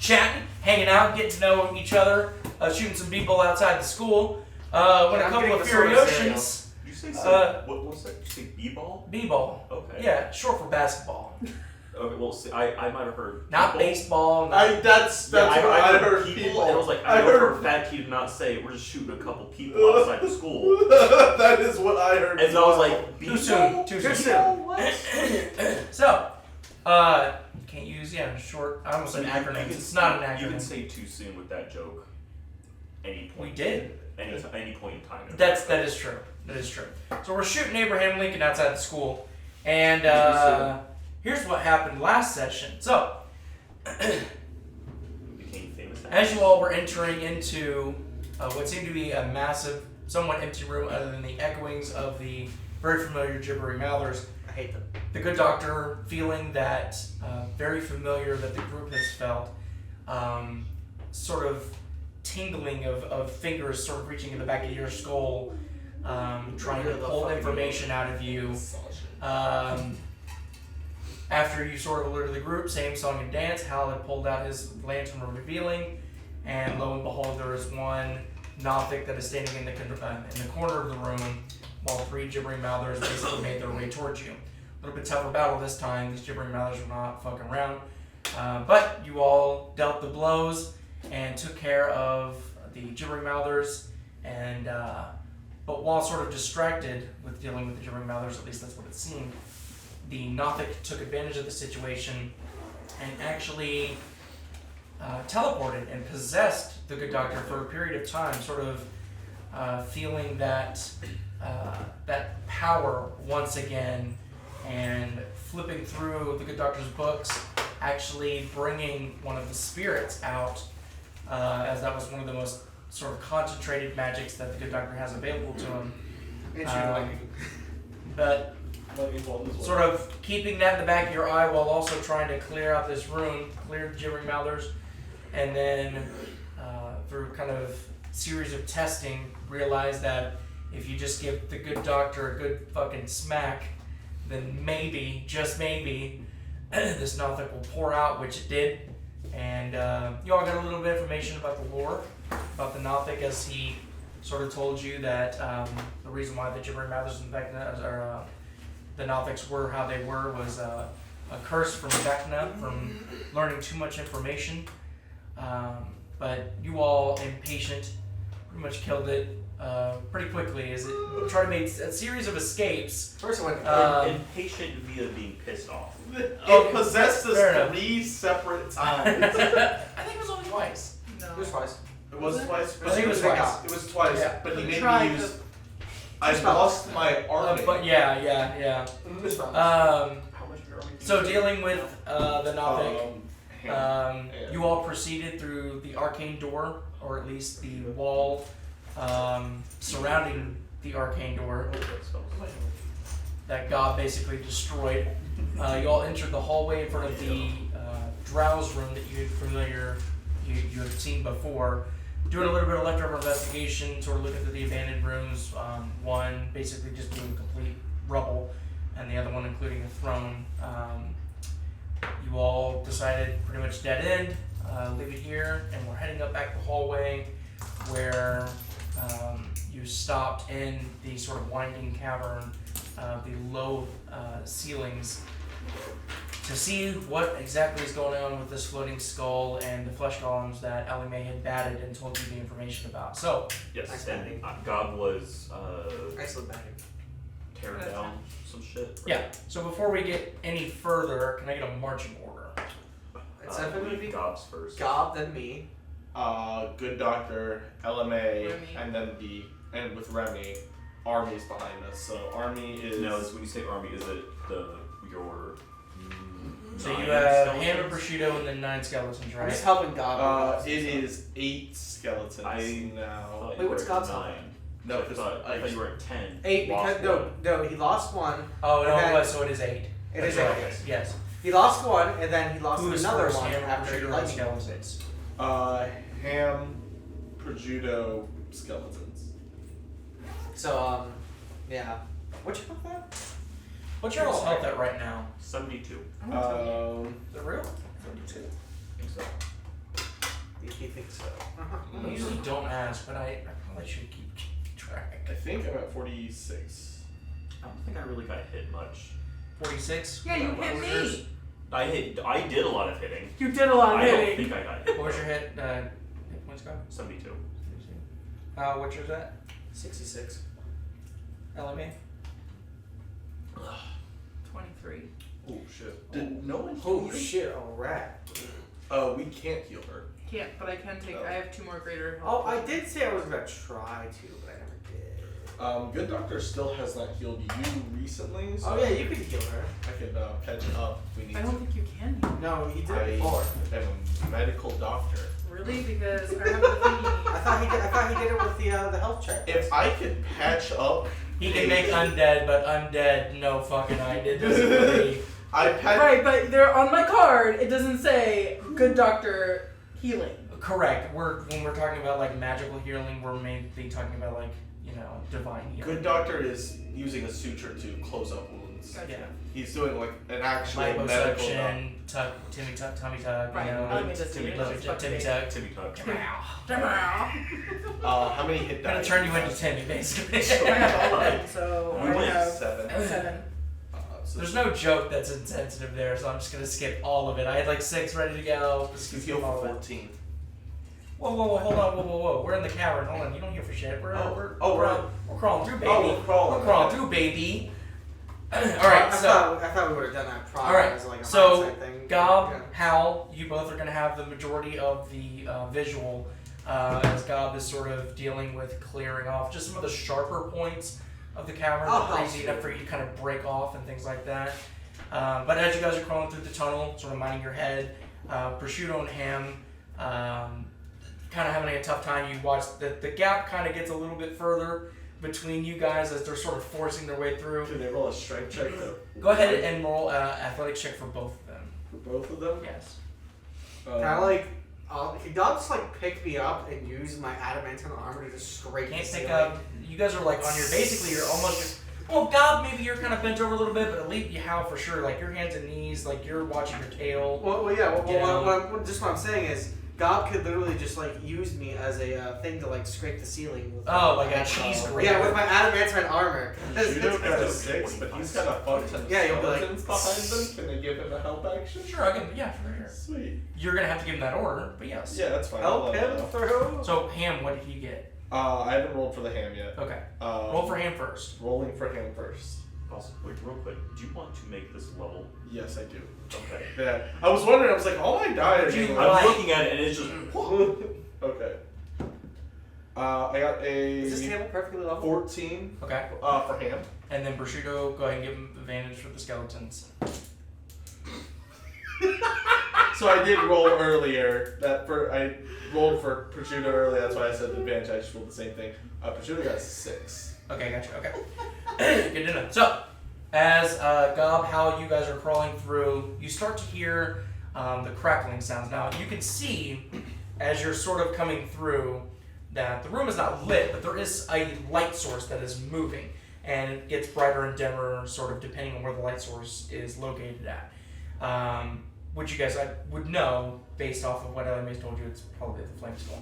chatting, hanging out, getting to know each other, shooting some people outside the school. When a couple of Furiosians. Did you say what was that? Did you say b-ball? B-ball. Okay. Yeah, short for basketball. Okay, well, see, I might have heard. Not people. baseball. That's what I heard. People. And I was like, I know for a fact he did not say we're just shooting a couple people outside the school. That is what I heard. And so I was like, too soon. Too soon. So, you can't use short. I almost said acronyms. It's not an acronym. You can say too soon with that joke. Any point. We did. Any point in time. That is true. That is true. So we're shooting Abraham Lincoln outside the school, and here's what happened last session. So, became famous. As you all were entering into what seemed to be a massive, somewhat empty room, other than the echoings of the very familiar gibbering mouthers. I hate them. The good doctor, feeling that very familiar that the group has felt, sort of tingling of fingers sort of reaching in the back of your skull, trying to pull information out of you. After you sort of alerted the group, same song and dance, Hal had pulled out his lantern revealing, and lo and behold, there is one Nothic that is standing in the corner of the room, while three gibbering mouthers basically made their way towards you. A little bit tougher battle this time. These gibbering mouthers were not fucking around, but you all dealt the blows and took care of the gibbering mouthers, and but while sort of distracted with dealing with the gibbering mouthers, at least that's what it seemed, the Nothic took advantage of the situation and actually teleported and possessed the good doctor for a period of time, sort of feeling that that power once again, and flipping through the good doctor's books, actually bringing one of the spirits out, as that was one of the most sort of concentrated magics that the good doctor has available to him. But sort of keeping that in the back of your eye while also trying to clear out this room, clear the gibbering mouthers, and then through kind of series of testing, realize that if you just give the good doctor a good fucking smack, then maybe, just maybe, this Nothic will pour out, which it did. And you all got a little bit of information about the lore, about the Nothic, as he sort of told you that the reason why the gibbering mouthers and Vecna, the Nothics were how they were, was a curse from Vecna, from learning too much information. But you all, impatient, pretty much killed it pretty quickly as it tried to make a series of escapes. First I went impatient via being pissed off. It possessed us 3 separate times. I think it was only twice. No. It was twice. It was twice? I think it was twice. It was twice, Yeah. but he made me use... I lost my army. But yeah. So dealing with the Nothic, you all proceeded through the arcane door, or at least the wall surrounding the arcane door that God basically destroyed. You all entered the hallway in front of the drowse room that you had seen before. Doing a little bit of leftover investigation, sort of looking through the abandoned rooms. One basically just being complete rubble, and the other one including a throne. You all decided pretty much dead end, leave it here, and we're heading up back the hallway where you stopped in the sort of winding cavern, the low ceilings, to see what exactly is going on with this floating skull and the flesh golems that Elimae had batted and told you the information about. So, yes, and Gob was excellent batting. Tearing down some shit. Right? Yeah. So before we get any further, can I get a marching order? It's definitely be Gobs first. Gob, then me. Good doctor, Elimae, Remmy. and then and with Remmy, army's behind us. So army is... No, when you say army, is it your... So you have ham and prosciutto and then 9 skeletons, I'm right? just helping Gob. it is 8 skeletons now. Wait, what's Gob's 9? No, I because thought you were at 10. 8 Lost because one. no, he lost one. Oh, no, And then- so it is 8. It is That's 8. right. Yes. He lost one, and then he lost Who is another first, one ham and after he prosciutto and lightning. skeletons? Ham, prosciutto, skeletons. So yeah. What's your health at? What's your health at right now? 72. Is it real? 72. I think so. He thinks so. I usually don't ask, but I probably should keep track. I think I'm at 46. I don't think I really got hit much. 46? Yeah, you What hit was me. yours? I did a lot of hitting. You did a lot of I don't hitting. think I got hit. What was your hit points, Scott? 72. What's yours at? 66. Elimae? 23. Oh shit. Did no one heal Oh you? shit! All right. We can't heal her. Can't, but I can take. Oh. I have 2 more greater Oh, health. I did say I was gonna try to, but I never did. Good Doctor still has not healed you recently, so Oh yeah, you could heal her. I could catch up if we need I don't think you can heal. No, he did I it before. am a medical doctor. Really? Because I remember the thingy. I thought he did it with the health check. If I could patch up, He can make undead, but undead, no fucking idea. Doesn't really. Right, but they're on my card. It doesn't say good doctor healing. Correct. When we're talking about like magical healing, we're mainly talking about like, divine healing. Good Doctor is using a suture to close up wounds. Gotcha. Yeah. He's doing like an actual medical doctor. Liposuction, tummy tuck, Right. I mean, just Timmy Timmy tuck. Timmy tuck. How many hit Gonna dice? turn you into Timmy, basically. I have all of them, so We I went have 7. 7. So There's no joke that's insensitive there, so I'm just gonna skip all of it. I had like 6 ready to go. Just you skip heal all for of it. 14. Whoa, hold on, whoa. We're in the cavern. Hold on, you don't hear for shit. We're crawling through, baby. Oh, we're crawling. We're crawling through, baby. All I right, so thought we would have done that prior. All right, As like a so, mindset thing. Gob, Yeah. Hal, you both are gonna have the majority of the visual as Gob is sort of dealing with clearing off just some of the sharper points of the cavern that are easy enough for you to kind of break off and things like that. But as you guys are crawling through the tunnel, sort of minding your head, Prosciutto and Ham kind of having a tough time. You watch that the gap kind of gets a little bit further between you guys as they're sort of forcing their way through. Can they roll a strength check though? Go ahead and roll athletics check for both of them. For both of them? Yes. Can I can God just pick me up and use my adamantine armor to just scrape Can't the pick ceiling? up. You guys are like on your. Basically, you're almost. Well, Gob, maybe you're kind of bent over a little bit, but at least you Hal for sure. Like your hands and knees, like you're watching your tail. Well, yeah. You know? What I'm saying is, God could literally just use me as a thing to scrape the ceiling with. Oh, like a cheese grater. Yeah, with my adamantine armor. Prosciutto got a 6, but he's got a fuck ton of Yeah, you'll be like- skeletons behind them. Can they give him a help action? Sure, I'll give him. Yeah, sure. Sweet. You're gonna have to give him that order, but yes. Yeah, that's fine. Help I'll let him know. through. So Ham, what did he get? I haven't rolled for the ham yet. Okay. Roll Roll for Ham first. Rolling for ham first. Also, wait, real quick. Do you want to make this level? Yes, I do. Okay. Yeah. I was wondering. I was like, oh, I died. Would you again. like- I'm looking at it and it's just. Okay. I got Is this a table perfectly level? 14 Okay. for ham. And then Prosciutto, go ahead and give him advantage for the skeletons. So I did roll earlier. I rolled for prosciutto earlier. That's why I said advantage. I just rolled the same thing. Prosciutto got a 6. Okay, gotcha. Okay. Good to know. So, as Gob, how you guys are crawling through, you start to hear the crackling sounds. Now, you can see, as you're sort of coming through, that the room is not lit, but there is a light source that is moving. And it gets brighter and dimmer, sort of depending on where the light source is located at. Which you guys would know, based off of what Elimae told you, it's probably the flame skull.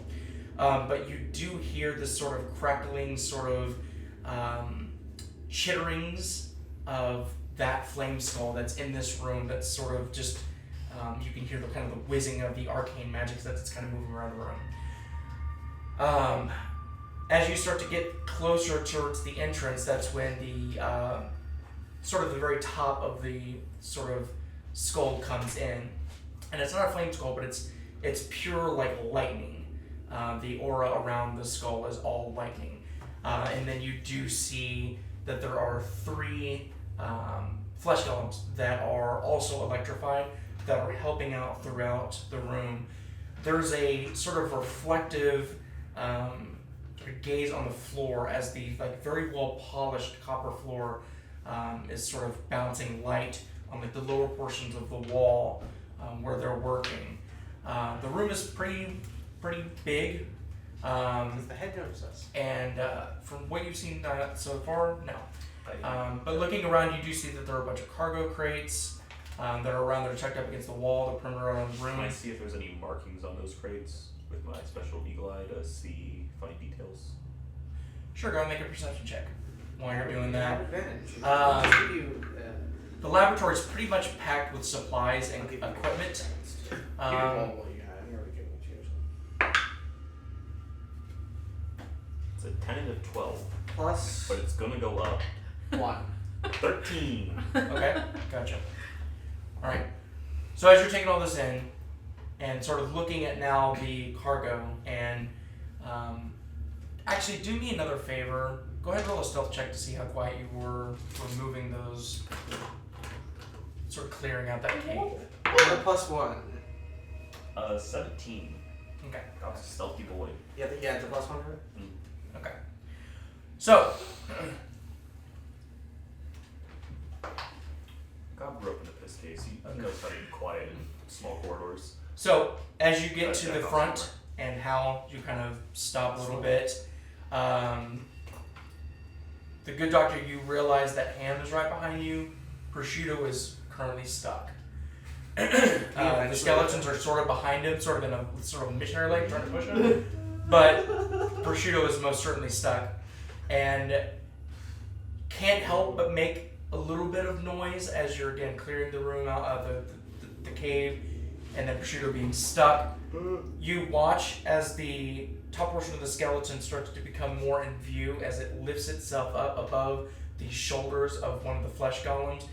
But you do hear this sort of crackling, sort of chitterings of that flame skull that's in this room. That's sort of just you can hear the kind of the whizzing of the arcane magic that's kind of moving around the room. As you start to get closer towards the entrance, that's when the sort of the very top of the sort of skull comes in, and it's not a flame skull, but it's pure like lightning. The aura around the skull is all lightning, and then you do see that there are 3 flesh golems that are also electrified that are helping out throughout the room. There's a sort of reflective gaze on the floor as the very well polished copper floor is sort of bouncing light on the lower portions of the wall where they're working. The room is pretty big. Does the head notice us? And from what you've seen so far, no. But looking around, you do see that there are a bunch of cargo crates that are around that are checked up against the wall, the perimeter around the room. Can I see if there's any markings on those crates? with my special eagle eye to see funny details. Sure, go and make a perception check while you're doing that. Advantage. Give you, The laboratory is pretty much packed with supplies and I'll give you equipment. Give you all what you got. I'm already giving it to you. It's a tentative 12, Plus but it's gonna go up. 1. 13. Okay, gotcha. Alright. So as you're taking all this in and sort of looking at now the cargo and actually do me another favor. Go ahead and roll a stealth check to see how quiet you were moving those, sort of clearing out that cave. Plus 1. 17. Okay. I was a stealthy boy. Yeah, it's a plus 1 for it? Okay. So God grew up in a piss case. He knows how to be quiet in small corridors. So as you get Gotta to check the off front somewhere. and how you kind of stop a little bit, the good doctor, you realize that Ham is right behind you. Prosciutto is currently stuck. The skeletons are sort of behind him, sort of in a sort of missionary leg trying to push him. But Prosciutto is most certainly stuck and can't help but make a little bit of noise as you're again clearing the room out of the cave, and then Prosciutto being stuck. You watch as the top portion of the skeleton starts to become more in view as it lifts itself up above the shoulders of one of the flesh golems,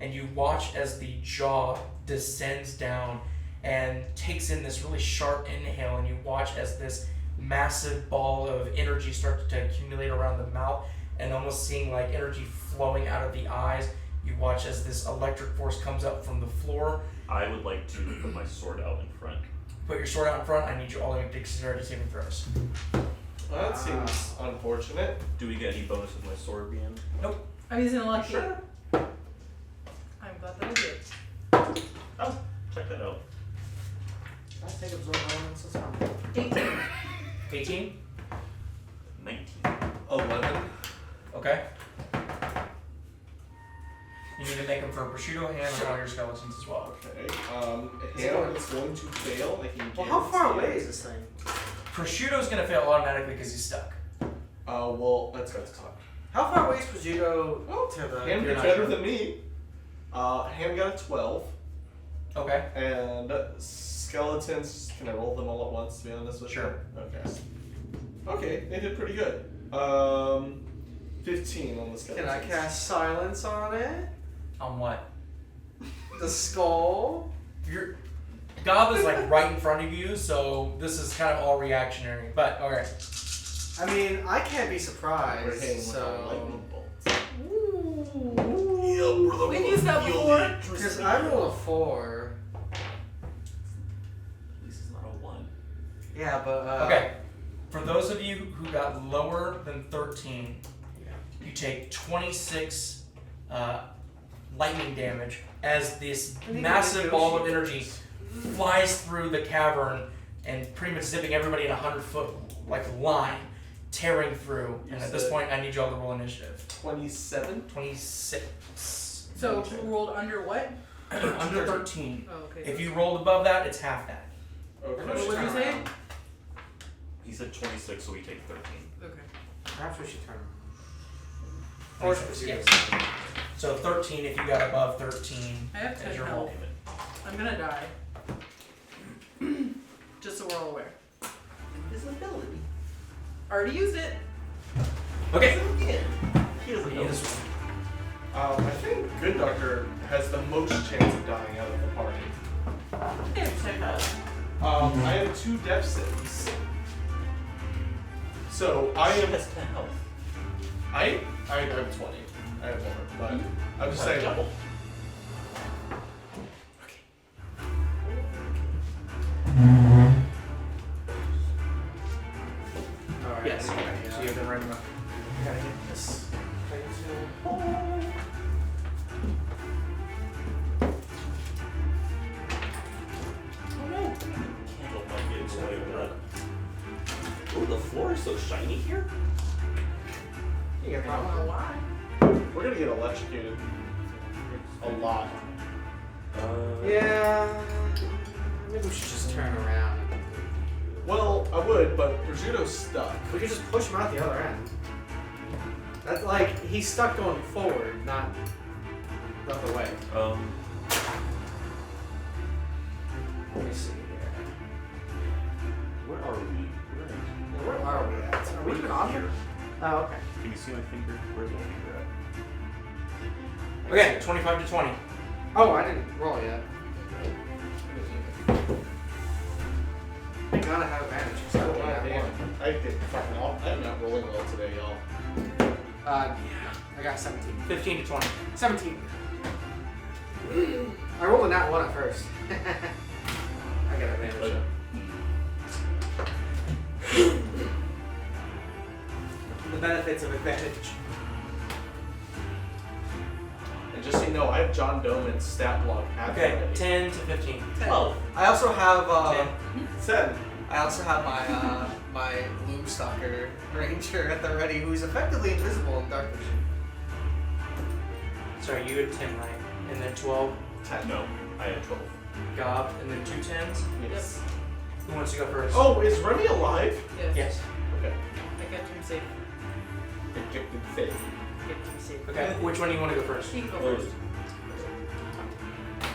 and you watch as the jaw descends down and takes in this really sharp inhale, and you watch as this massive ball of energy starts to accumulate around the mouth and almost seeing like energy flowing out of the eyes. You watch as this electric force comes up from the floor. I would like to put my sword out in front. Put your sword out in front. I need you all to make dexterity saving throws. Well, that seems unfortunate. Do we get any bonus with my sword being? I'm using a lucky. Sure. I'm glad that I did. Oh, check that out. I take absorb elements as well. 18. 18? 19. 11. Okay. You need to make them for Prosciutto, Ham, and all your skeletons as well. Okay. Ham is going to fail. I can Well, how far guarantee away it. is this thing? Prosciutto's going to fail automatically because he's stuck. Well, let's go to talk. How far away is Prosciutto to the... Ham you're did not better sure. than me. Ham got a 12. Okay. And skeletons, can I roll them all at once, to be honest with Sure. you? Okay. Okay, they did pretty good. 15 on the skeletons. Can I cast silence on it? On what? The skull? Your Gob is like right in front of you, so this is kind of all reactionary. But okay. I mean, I can't be We're surprised, hitting with our so... lightning bolts. Ooh. We've used that before. Because I rolled a 4. At least it's not a 1. Yeah, but... Okay. For those of you who got lower than 13, you take 26 lightning damage as this I need to massive ball of negotiate. energy flies through the cavern and pretty much zipping everybody in a 100-foot like line, tearing through. And at this point, I need y'all to roll initiative. 27? 26. So who rolled under what? Under 13. Oh, okay. If you rolled above that, it's half that. Okay. What did you say? He said 26, so we take 13. Okay. Perhaps we should turn. Force Force yes. So 13 if you got above 13 I have as 10 your health. roll. I'm gonna die. Just so we're all aware. Invisibility. Already used it. Okay. He doesn't He know. is- I think Good Doctor has the most chance of dying out of the party. I have 2 death saves. So I She am. has 10 health. I have 20. I have more, but I'm just saying. Double. Alright. Yes. Yeah. So you've been right about. You gotta get this. Candle might get its way with that. Ooh, the floor is so shiny here. You get I don't know why. We're gonna get electrocuted. A lot. Yeah. Maybe we should just turn around. Well, would, but Prosciutto's stuck. We could just push him out the other end. That's like, he's stuck going forward, not the other way. Let me see here. Where are we? Where are we at? Are we even on here? Oh, okay. Can you see my finger? Where's my finger at? Okay, 25 to 20. Oh, I didn't roll yet. I gotta have advantage. So Oh, God damn. I did fucking off. I'm not rolling well today, y'all. yeah, I got 17. 15 to 20. 17. I rolled a nat 1 at first. I got advantage. The benefits of advantage. And just so you know, I have John Doman's stat block half Okay, already. 10 to 15. 12. I also have 10. I also have my my Loomstalker Ranger at the ready, who's effectively invisible in dark vision. Sorry, you had 10, right? And then 12. 10. No, I had 12. Gob, and then 2 10s. Yes. Who wants to go first? Oh, is Remmy alive? Yes. Yes. Okay. I kept him safe. Ejected fate. Kept him safe. Okay, which one do you want to go first? He can go Closed. first.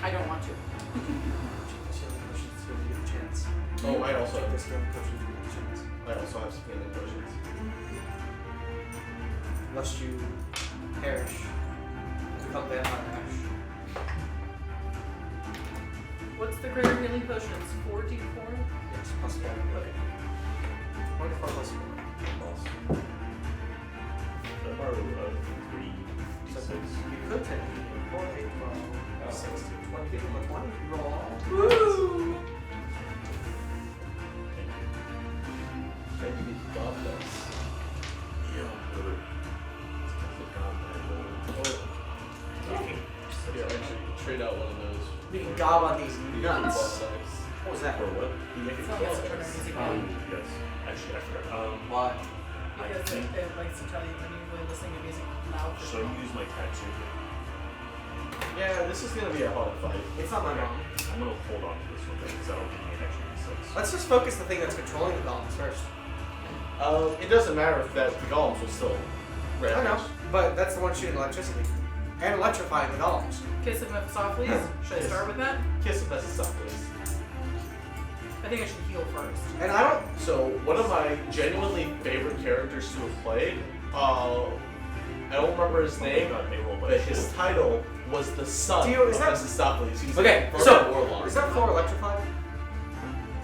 I don't want to. Oh, I also have this game potions give you a chance. I also have some healing potions. Lest you perish. Become vampire ash. What's the greater healing potions? 4d4? Yes, plus 4. Okay. 24 plus 4. I borrowed 3 So d6. you could take 4, 8, 12, 16, 20, 20, roll. Woo! Maybe we can drop this. Yeah, actually, trade out one of those. We can gob on these The nuts. boss dice. What was that? For what? It's not gonna turn our music on. Yes. Actually, I forgot. Why? Because it likes to tell you when you're listening to music loud. Should I use my tattoo? Yeah, this is gonna be a hard fight. It's not my wrong. I'm gonna hold on to this one because that'll give me an extra d6. Let's just focus the thing that's controlling the golems first. It doesn't matter if that the golems will still I know, rampage. but that's the one shooting electricity. And electrifying the golems. Kiss him softly. Should I start with that? Kiss of Necessopoulos. I think I should heal first. And I don't. So, one of my genuinely favorite characters to have played, I don't remember his name, God, they roll like but his shit. title was the son Dio, of is that- Necessopoulos. He's Okay, a so- Warlock. Is that floor electrified?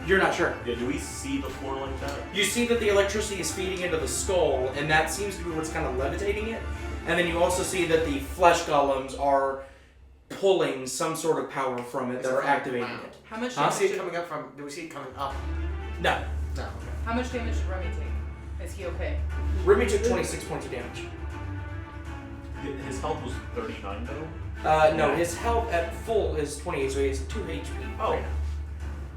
You're not sure. Yeah, do we see the floor like that? You see that the electricity is feeding into the skull, and that seems to be what's kind of levitating it. And then you also see that the flesh golems are pulling some sort of power from it Is that it are from- activating wow. it. How much Huh? Do we damage see it did, coming up from? Do we see it coming up? No. No. Okay. how much damage did Remmy take? Is he okay? Remy took 26 points of damage. His health was 39 though. No, his health at full is 28, so he has 2 HP. Oh. right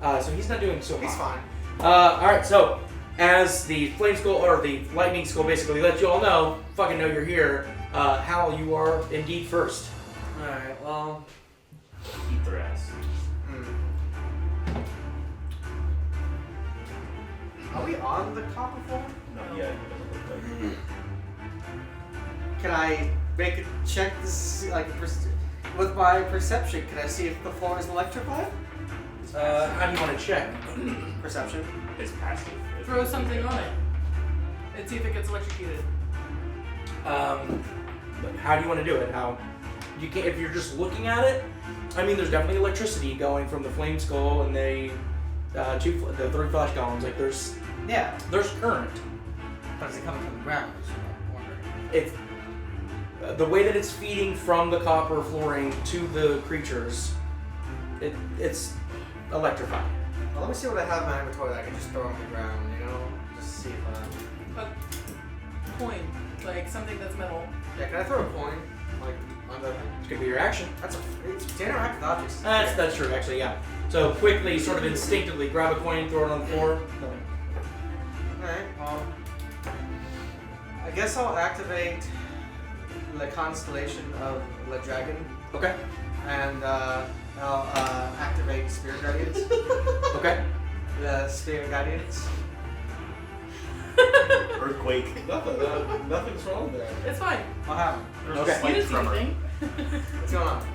now. So he's not doing so He's hot. fine. Alright, so as the flame skull, or the lightning skull basically lets you all know, fucking know you're here, Hal, you are indeed first. Alright, well. Eat their ass. Are we on the copper floor? Not yet. It doesn't look like. Can I make a check this, like, with my perception? Can I see if the floor is electrified? How do you want to check? Perception. It's passive. Throw something on it. And see if it gets electrocuted. But how do you want to do it? How you can, if you're just looking at it, I mean, there's definitely electricity going from the flame skull and the 3 flash golems. Like there's current. But is it coming from the ground? Is what I'm wondering. It's the way that it's feeding from the copper flooring to the creatures. It's electrified. Well, let me see what I have in my inventory that I can just throw on the ground, you know? Just see if A coin. Like something that's metal. Yeah, can I throw a coin? Like, on the... It's gonna be your action. It's interactive objects. That's true, actually, yeah. So quickly, sort of instinctively, grab a coin, throw it on the floor. Alright, well... I guess I'll activate the constellation of the dragon, Okay. and I'll activate Spirit Guardians. Okay. The Spirit Guardians. Earthquake. Nothing's wrong there. It's fine. What happened? There's Okay. a You slight didn't see tremor. anything. What's going on?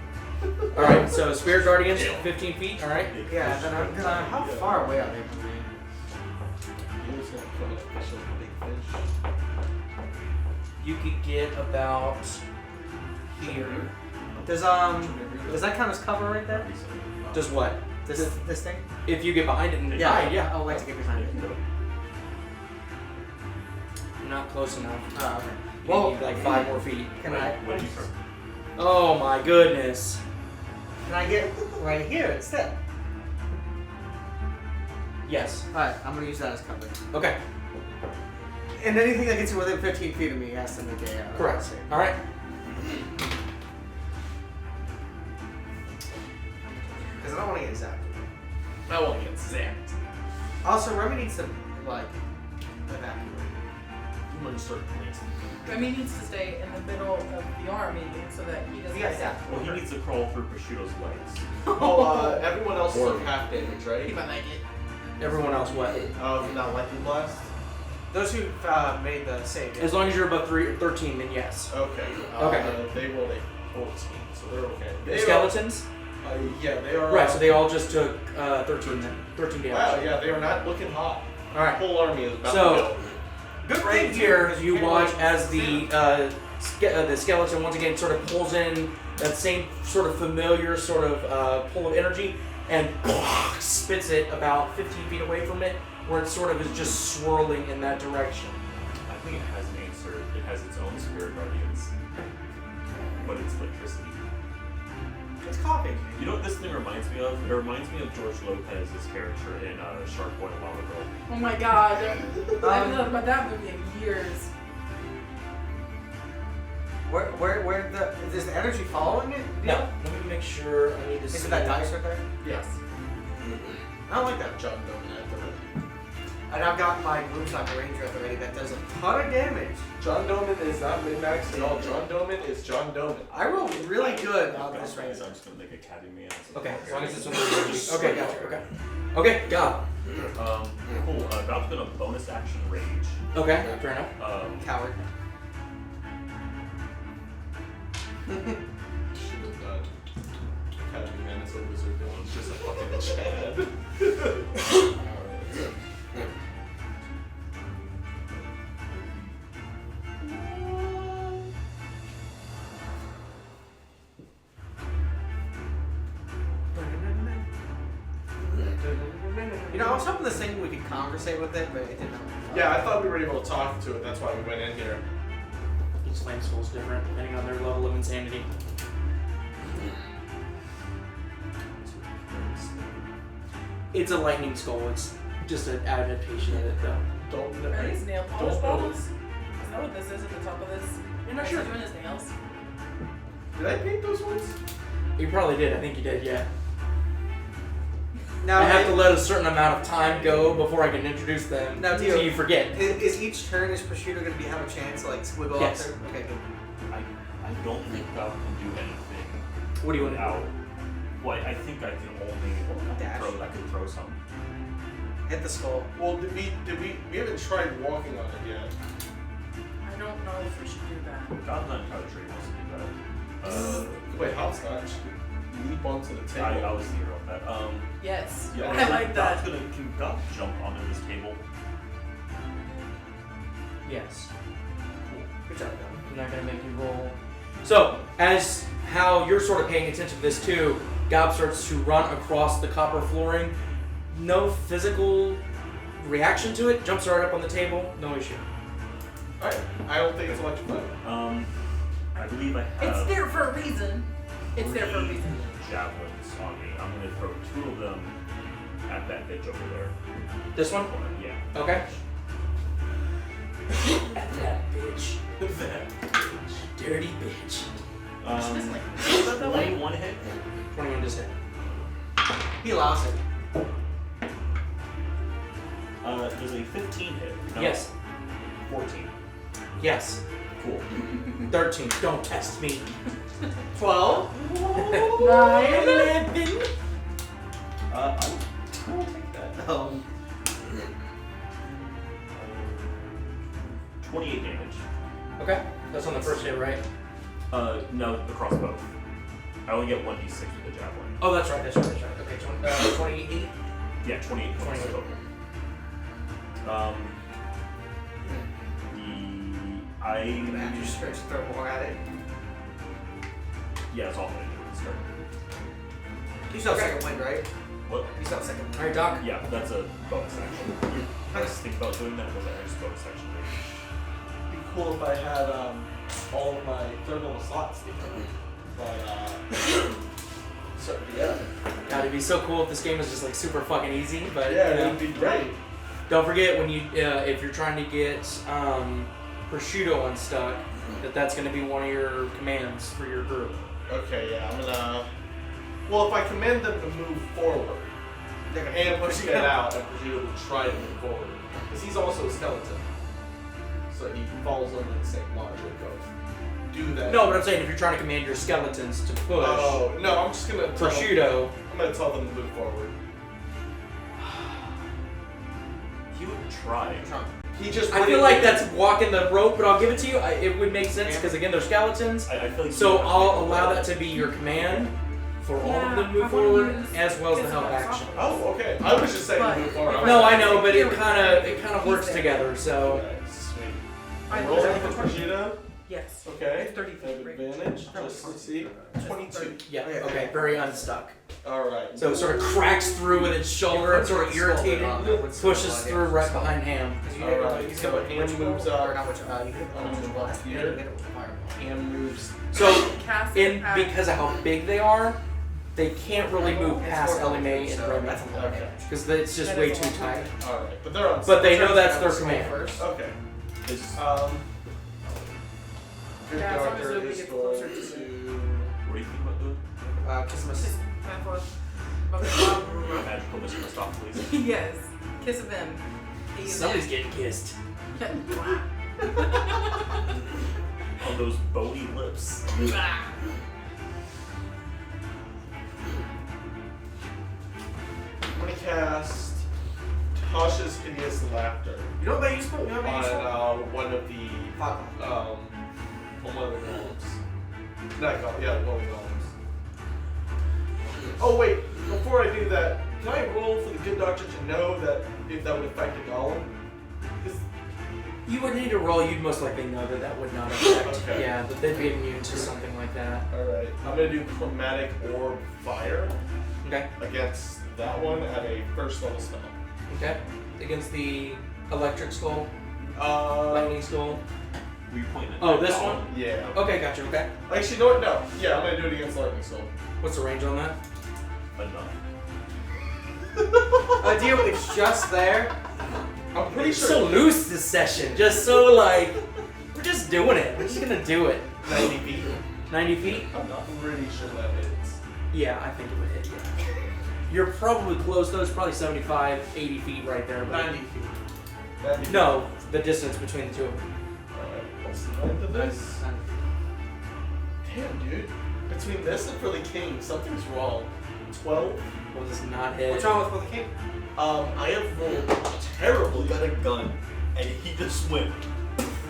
Alright, so Spirit Guardians, 15 feet, alright. Yeah, then I'm gonna. How far away are they from me? He was gonna put a special big fish. You could get about here. Does that count as cover right there? Does what? This thing? If you get behind it and Yeah. hide, yeah. I would like to get behind it. Not close enough. Oh, okay. You Well, need like 5 more feet. Can I? What do you turn? Oh my goodness. Can I get right here instead? Yes. Alright, I'm gonna use that as cover. Okay. And anything that gets you within 15 feet of me has to make a. Correct. save. Alright. Because I don't want to get zapped. I won't get zapped. Also, Remmy needs to, like, evacuate. I'm gonna start playing. Remy needs to stay in the middle of the army so that he doesn't You guys get zapped. Well, he needs to crawl through Prosciutto's legs. Oh, everyone else took half damage, He right? might make it. Everyone else what? Not lightning blast. Those who made the save. As long as you're above 13, then yes. Okay. Okay. They rolled a 14, so they're okay. The They skeletons? Are, yeah, they are. Right, so they all just took 13 then. 13 damage. Wow, yeah, they are not looking hot. Alright. The whole army is about So- to go. Good right here, you watch as the skeleton once again sort of pulls in that same sort of familiar sort of pull of energy and spits it about 15 feet away from it, where it sort of is just swirling in that direction. I think it has an answer. It has its own spirit guardians, but it's electricity. It's coffee. You know what this thing reminds me of? It reminds me of George Lopez's character in Shark Boy a while ago. Oh my god. I haven't thought about that movie in years. Where is the energy following it? No, let me make sure. I need to Is see. it that dice right there? Yes. I don't like that. John Doman at the ready. And I've got my Gloomstalker Ranger at the ready that does a ton of damage. John Doman is not min-max at all. John Doman is John Doman. I rolled really good on this I'm Ranger. just gonna make a Academy answer. Okay, as long as it's under Okay, gotcha. Okay. Okay, God. Cool. Gob's gonna bonus action rage. Okay, fair enough. Coward. Should have done. Academy Man is a wizard villain. It's just a fucking Chad. You know, I was hoping this thing we could conversate with it, but it didn't. Yeah, I thought we were able to talk to it. That's why we went in here. Each flame skull is different depending on their level of insanity. It's a lightning skull. It's just an adaptation of it, though. Don't Are these nail polish Don't bottles? Is that what this is at the top of this? You're not Is sure. he doing his nails? Did I paint those ones? You probably did. I think you did. Yeah. Now, I have to let a certain amount of time go before I can introduce them. Now, so Dio, you forget. Is each turn is Prosciutto going to have a chance to like squiggle Yes. up there? Okay, good. I don't think Gob can do anything. What do you want to do? without. Well, I think I can only Dash. I can throw some. Hit the skull. Well, we haven't tried walking on it yet. I don't know if we should do that. Gob's not entirely sure he wants to do that. Wait, hopscotch. Leap onto the table. I was the hero of that. Yes. Yeah, I like that. Can Gob jump onto this table? Yes. Good job, Dylan. I'm not gonna make you roll. So, as how you're sort of paying attention to this too, Gob starts to run across the copper flooring. No physical reaction to it. Jumps right up on the table. No issue. Alright, I don't think it's electrified. I believe I have. It's there for a reason. It's there for a reason. Javelins on me. I'm gonna throw 2 of them at that bitch over there. This one? Yeah. Okay. At that bitch. That Dirty bitch. Just like, about that way. 21 hit. 21 just hit. He allows it. There's a 15 hit. No, Yes. 14. Yes. Cool. 13. Don't test me. 12. 9. 11. I will take that. 28 damage. Okay. That's on the first hit, right? No, the crossbow. I only get 1d6 with the javelin. Oh, that's right. Okay, 28. Yeah, 28 points 28. total. I'm gonna have to stretch throw more at it. Yeah, that's all I'm gonna do with this turn. You still have second wind, right? What? You still have second wind. All right, Doc. Yeah, that's a bonus action. I was thinking about doing that, but that's just bonus action. It'd be cool if I had all of my third level slots taken. But so yeah. God, it'd be so cool if this game was just like super fucking easy. But Yeah, you know, it'd be great. don't forget when you if you're trying to get prosciutto unstuck, that's going to be one of your commands for your group. Okay, yeah, I'm gonna. Well, if I command them to move forward, They're gonna and push push you it out. out, and Prosciutto will try to move forward, because he's also a skeleton, so he falls under the same logic of do that. No, but I'm saying if you're trying to command your skeletons to push Oh no, I'm just gonna tell them, prosciutto. I'm gonna tell them to move forward. He would try. He just. I feel like that's walking the rope, but I'll give it to you. It would make sense because again, they're skeletons. I feel like So I'll allow that to be your command for all of them to move forward, as well as the help action. Oh, okay. I was just saying to move forward. No, I know, but it kind of works together. So Okay, sweet. I Roll love for Prosciutto. Yes. Okay. It's 30 I have feet, right? advantage. Just let's see. 22. yeah, okay, very unstuck. All right. So it sort of cracks through with its shoulder and sort of irritated, pushes through right behind Ham. Alright, so hand moves Or up. not which, you hit I'm gonna move up here. Hand moves. So Cast it in at- because of how big they are, they can't really move past Elimae and Remmy That's a lot. Okay. because it's just way too tight. Alright, but they're on. But they know so- that's their command. First. Okay. Is, Good Yeah, as long as doctor nobody is gets going closer to. to what do you think about doing? Kiss him a s- Magical Mr. Stop, please. Yes. Kiss of them. Somebody's getting kissed. On those bony lips. I'm gonna cast Tasha's Hideous Laughter You know what that useful? You know what that useful? on one of the Fuck. on one of the golems. Not golem, yeah, one of the golems. Oh wait, before I do that, can I roll for the good doctor to know that if that would affect a golem? 'Cause- You would need to roll. You'd most likely know that that would not affect. Okay. Yeah, that they'd be immune to something like that. Alright, I'm gonna do Chromatic Orb Fire Okay. against that one at a first level spell. Okay. Against the electric skull, Uh, lightning skull. Were you pointing at Oh, that this column? one? yeah. Okay, gotcha. Okay. Actually, you know what? No. Yeah, I'm gonna do it against Lightning Soul. What's the range on that? Enough. Deal, it's just there. I'm pretty It's sure. so loose this session. Just so like, we're just doing it. We're just gonna do it. 90 feet. 90 feet? I'm not pretty sure that hits. Yeah, I think it would hit. Yeah. You're probably close though. It's probably 75, 80 feet right there. But 90 feet. 90 feet. no, the distance between the two of them. Alright, what's the length of this? Damn, dude. Between this and for the king, something's wrong. 12? Well, does not hit. What's wrong with for the king? I have rolled terribly. Got a gun, and he just went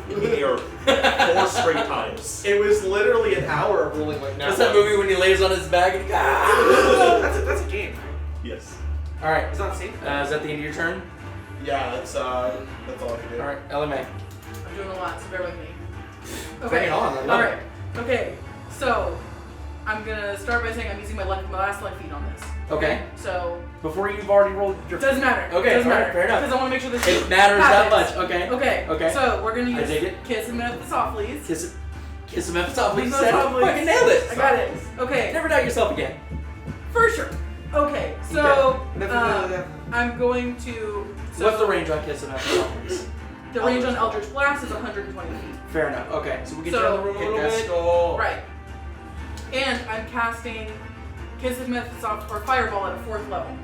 in the air 4 straight times. It was literally an hour of rolling like now. What's that movie when he lays on his back and he ah! That's a game, right? Yes. All right. It's not safe. Is that the end of your turn? Yeah, that's all I can do. All right, Elimae. I'm doing a lot, so bear with me. Bring it on. I love All it. right. Okay. So I'm gonna start by saying I'm using my last luck feat on this. Okay. So Before you've already rolled your. doesn't matter. Okay, Doesn't alright, matter. fair enough. Because I want to make sure this It matters that happens. much. Okay. Okay. Okay. So we're gonna I use dig it. Kiss him at the soft please. Kiss him at the top. Please Kiss him said at the it. top, please. Fucking nailed it. I got it. Okay. Never doubt yourself again. For sure. Okay. So Okay. I'm going to. So What's the range on kiss him at the top, please? The range on Eldritch Blast is 120 feet. Fair enough. Okay, so we'll get So- you out of the room a little bit. Right. And I'm casting Kiss of Mephisoft or Fireball at a 4th level.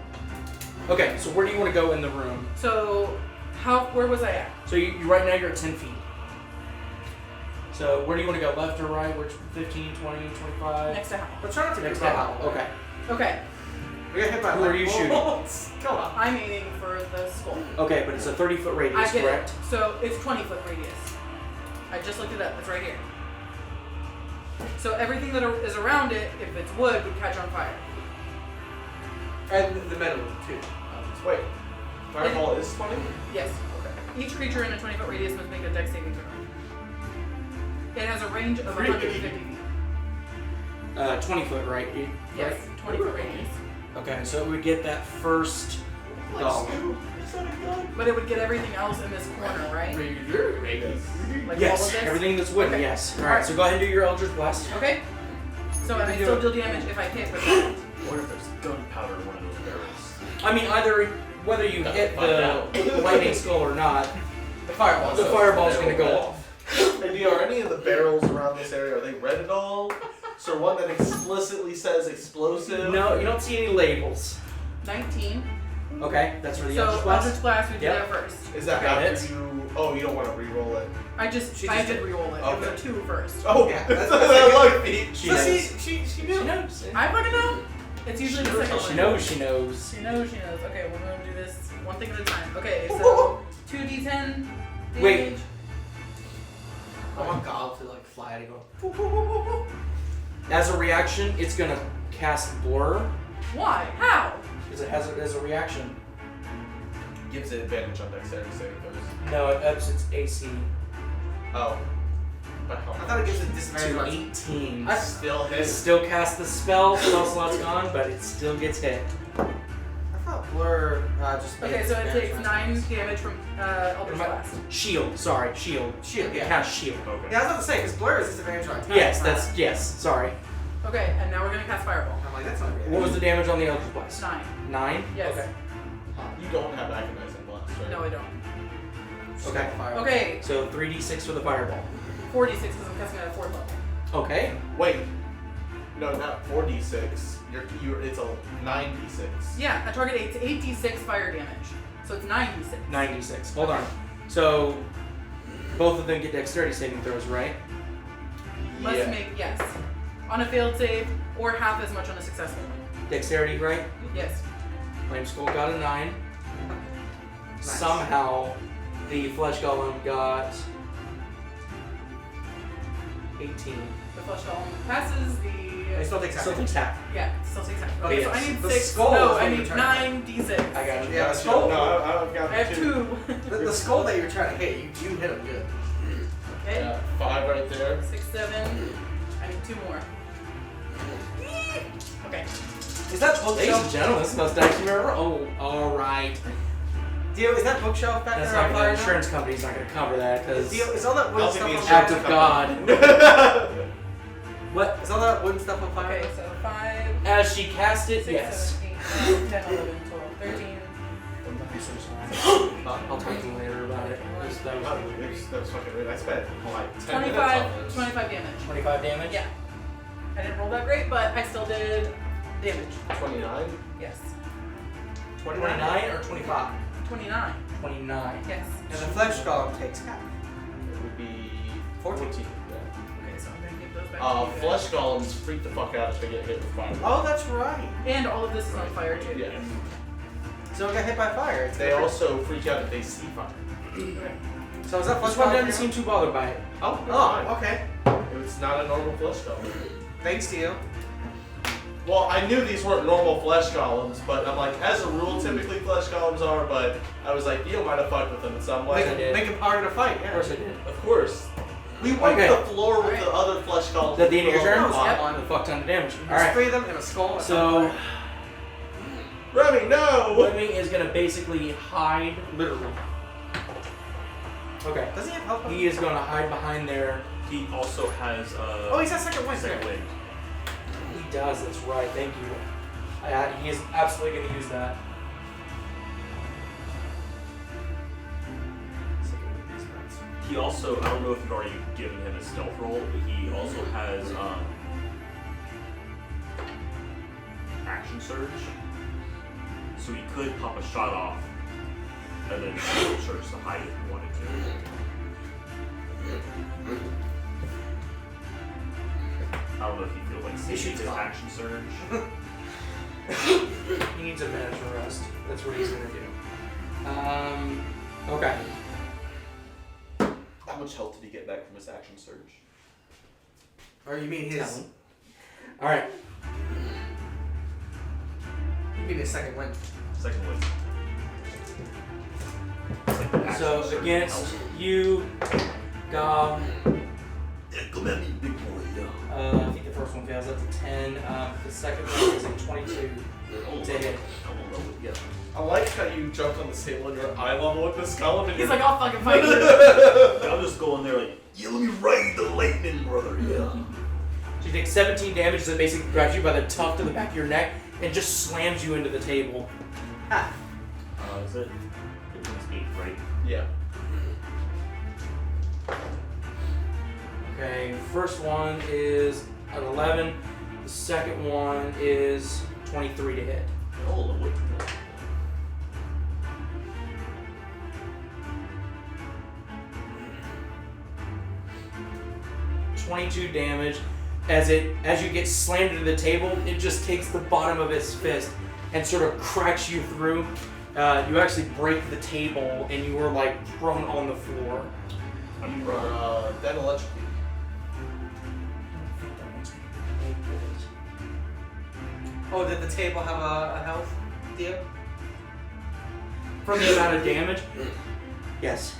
Okay, so where do you want to go in the room? So where was I at? So you right now you're at 10 feet. So where do you want to go? Left or right? Which 15, 20, 25? Next to Hal. Let's try not to Next get to Hal. Okay. Okay. We got hit by Who are you shooting? bullets. Come on. I'm aiming for the skull. Okay, but it's a 30-foot I radius, get correct? it. So it's 20-foot radius. I just looked it up. It's right here. So everything that is around it, if it's wood, would catch on fire. And the metal too. Wait. Fireball is 20? Yes. Okay. Each creature in a 20-foot radius must make a dex saving throw. It has a range of 150 feet. 20 foot, right? Yes, 20-foot radius. Okay, so we would get that first golem. But it would get everything else in this corner, right? Like all Yes, of this? everything that's wooden, Okay. yes. Alright, so go ahead and do your Eldritch Blast. Okay. So and I still deal damage if I hit with that. What if there's gunpowder in one of those barrels? I mean, either whether you hit the lightning skull or not, The fireball. the fireball's going to go off. Hey, Dio, are any of the barrels around this area, are they red at all? Is there one that explicitly says explosive? No, you don't see any labels. 19. Okay, that's for the So Eldritch Blast. Eldritch Blast, we do Yep. that first. Is that Okay, after hits. you... Oh, you don't want to re-roll it. I did re-roll it. It was a 2 first. Oh, Yeah, that's that's- that luck feat. She So knows. she She knew. knows. I fucking know. It's usually the second She one. knows, she knows. She knows, she knows. Okay, we're going to do this one thing at a time. Okay, so 2d10 damage. Wait. I want Gob to like fly and go. As a reaction, it's going to cast Blur, Why? How? because it has it as a reaction. Gives it advantage on dexterity saving throws. No, it ups its AC Oh. But how I thought it gives it disadvantage. to on- 18. I still It hit. still casts the spell slot's gone, but it still gets hit. I thought Blur just. made Okay, so it disadvantage takes on 9 spells. damage from Eldritch Blast. Shield, sorry, shield. Shield, It yeah. casts shield. Okay. Yeah, I was about to say because Blur is disadvantage on attack. Yes, that's, yes, sorry. Okay, and now we're going to cast Fireball. I'm like that's not real. What was the damage on the Eldritch Blast? 9. 9? Yes. Okay. You don't have agonizing blast, right? No, I don't. Okay. Fireball. Okay, So 3d6 for the fireball. 4d6 because I'm casting at a 4th level. Okay. Wait. No, not 4d6. It's a 9d6. Yeah, a target 8d6 fire damage. So it's 9d6. 96. Hold on. So both of them get dexterity saving throws, right? Must Yeah. make, yes. On a failed save, or half as much on a successful one. Dexterity, right? Yes. Flame Skull got a 9. Nice. Somehow the Flesh Golem got 18. The flesh golem passes It the. still takes Still half. takes half. Yeah, it still takes half. Oh, Okay, so yes. I need The 6. skull No, is I what need you're trying 9d6. I got you. Yeah, the Gotcha. skull. No, I've got I have 2. The skull that you're trying to hit, you do hit him good. Okay. Yeah, 5 right there. 6, 7. I need 2 more. Okay. Is that Ladies and bookshelf? gentlemen, this is the most dice you've ever. Oh, alright. Dio, is that bookshelf back That's there not on gonna, fire? the insurance company's not going to cover that because. Dio, is all that wooden I'll stuff be on the Act fire? of God. What? Is all that wooden stuff on fire? Okay, so 5, As she cast it, 6, yes. 7, 8, 9, 10, 11, 12, 13. I'll talk to you later about it. That was That was fucking weird. I spent like 10 minutes on 25, this. 25 damage. 25 damage? Yeah. I didn't roll that great, but I still did damage. 29? Yes. 29 or 25? 29. 29. Yes. And the flesh golem takes half. It would be 14. Yeah. Okay, so I'm gonna give those back to you. Flesh golems freak the fuck out if they get hit with fire. Oh, that's right. And all of this is on fire too. Yeah. So it got hit by fire. It's They different. also freak out if they see fire. Okay. So is that flesh This one golem? doesn't seem too bothered by it. Oh, Oh, okay. It's not a normal flesh golem. Thanks, Dio. Well, I knew these weren't normal flesh golems, but I'm like, as a rule, typically flesh golems are, but I was like, Dio might have fucked with them in some way. I did. Make him harder to fight. Of Yeah. course I did. Of course. We wiped Okay. the floor with Alright. the other flesh golems. Is that the end of your turn? Yep. A fuck ton of damage. There's Alright. 3 of them and a skull. and So, Remy, no! Remmy is going to basically hide, literally. Okay. does he have health? He is going to hide behind there. He also has Oh, he's got second wind. second wind. He does, that's right, thank you. He is absolutely going to use that. He also, I don't know if you've already given him a stealth roll, but he also has action surge. So he could pop a shot off and then surge to hide if he wanted to. I don't know if he feels like saving shoots his off. action surge. He needs a minute to rest. That's what he's going to do. Okay. much health did he get back from his action surge? Or you mean his? Talon. All right. You mean his second win? Second win. It's like action So surge against health. you, Gob. Yeah, come at me, big boy. I think the first one fails. That's a 10. The second one is a 22 to hit. Yeah. I like how you jumped on the table and you're eye level with this golem. And He's you're like, I'll fucking fight you. I'll just go in there like, yeah, let me ride the lightning, brother. Yeah. So you take 17 damage that basically grabs you by the tuft of the back of your neck and just slams you into the table. Ah. Is it? It's 8, right? Yeah. Okay, first one is an 11. The second one is 23 to hit. Oh, wait. 22 damage. As you get slammed into the table, it just takes the bottom of his fist and sort of cracks you through. You actually break the table and you were like thrown on the floor. I'm You are then electrocuted. Oh, did the table have a health deal? From the amount of damage? Yes.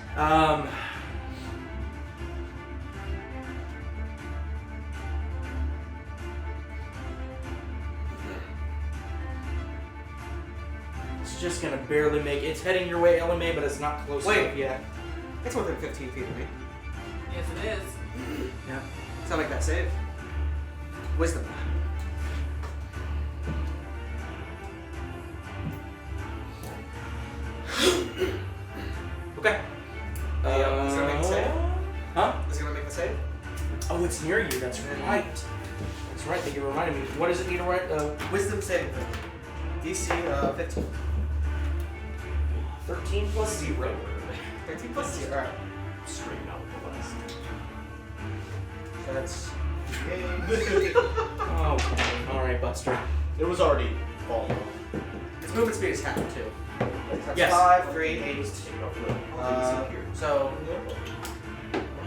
It's just gonna barely make it. It's heading your way, Elimae, but it's not close Wait. enough yet. It's within 15 feet of me. Yes, it is. Yeah. So make that save. Wisdom. Okay. Yeah, is it gonna make the save? Huh? Is it gonna make the save? Oh, it's near you. That's right. That's right. They reminded me. What does it need to write? Wisdom saving throw. DC 15. 13 plus 0. 13 plus 0. Alright. straight out the west. So that's. Oh, okay. All right, Buster. It was already falling off. Its movement speed is half too. So that's Yes. 5, 3, 8. So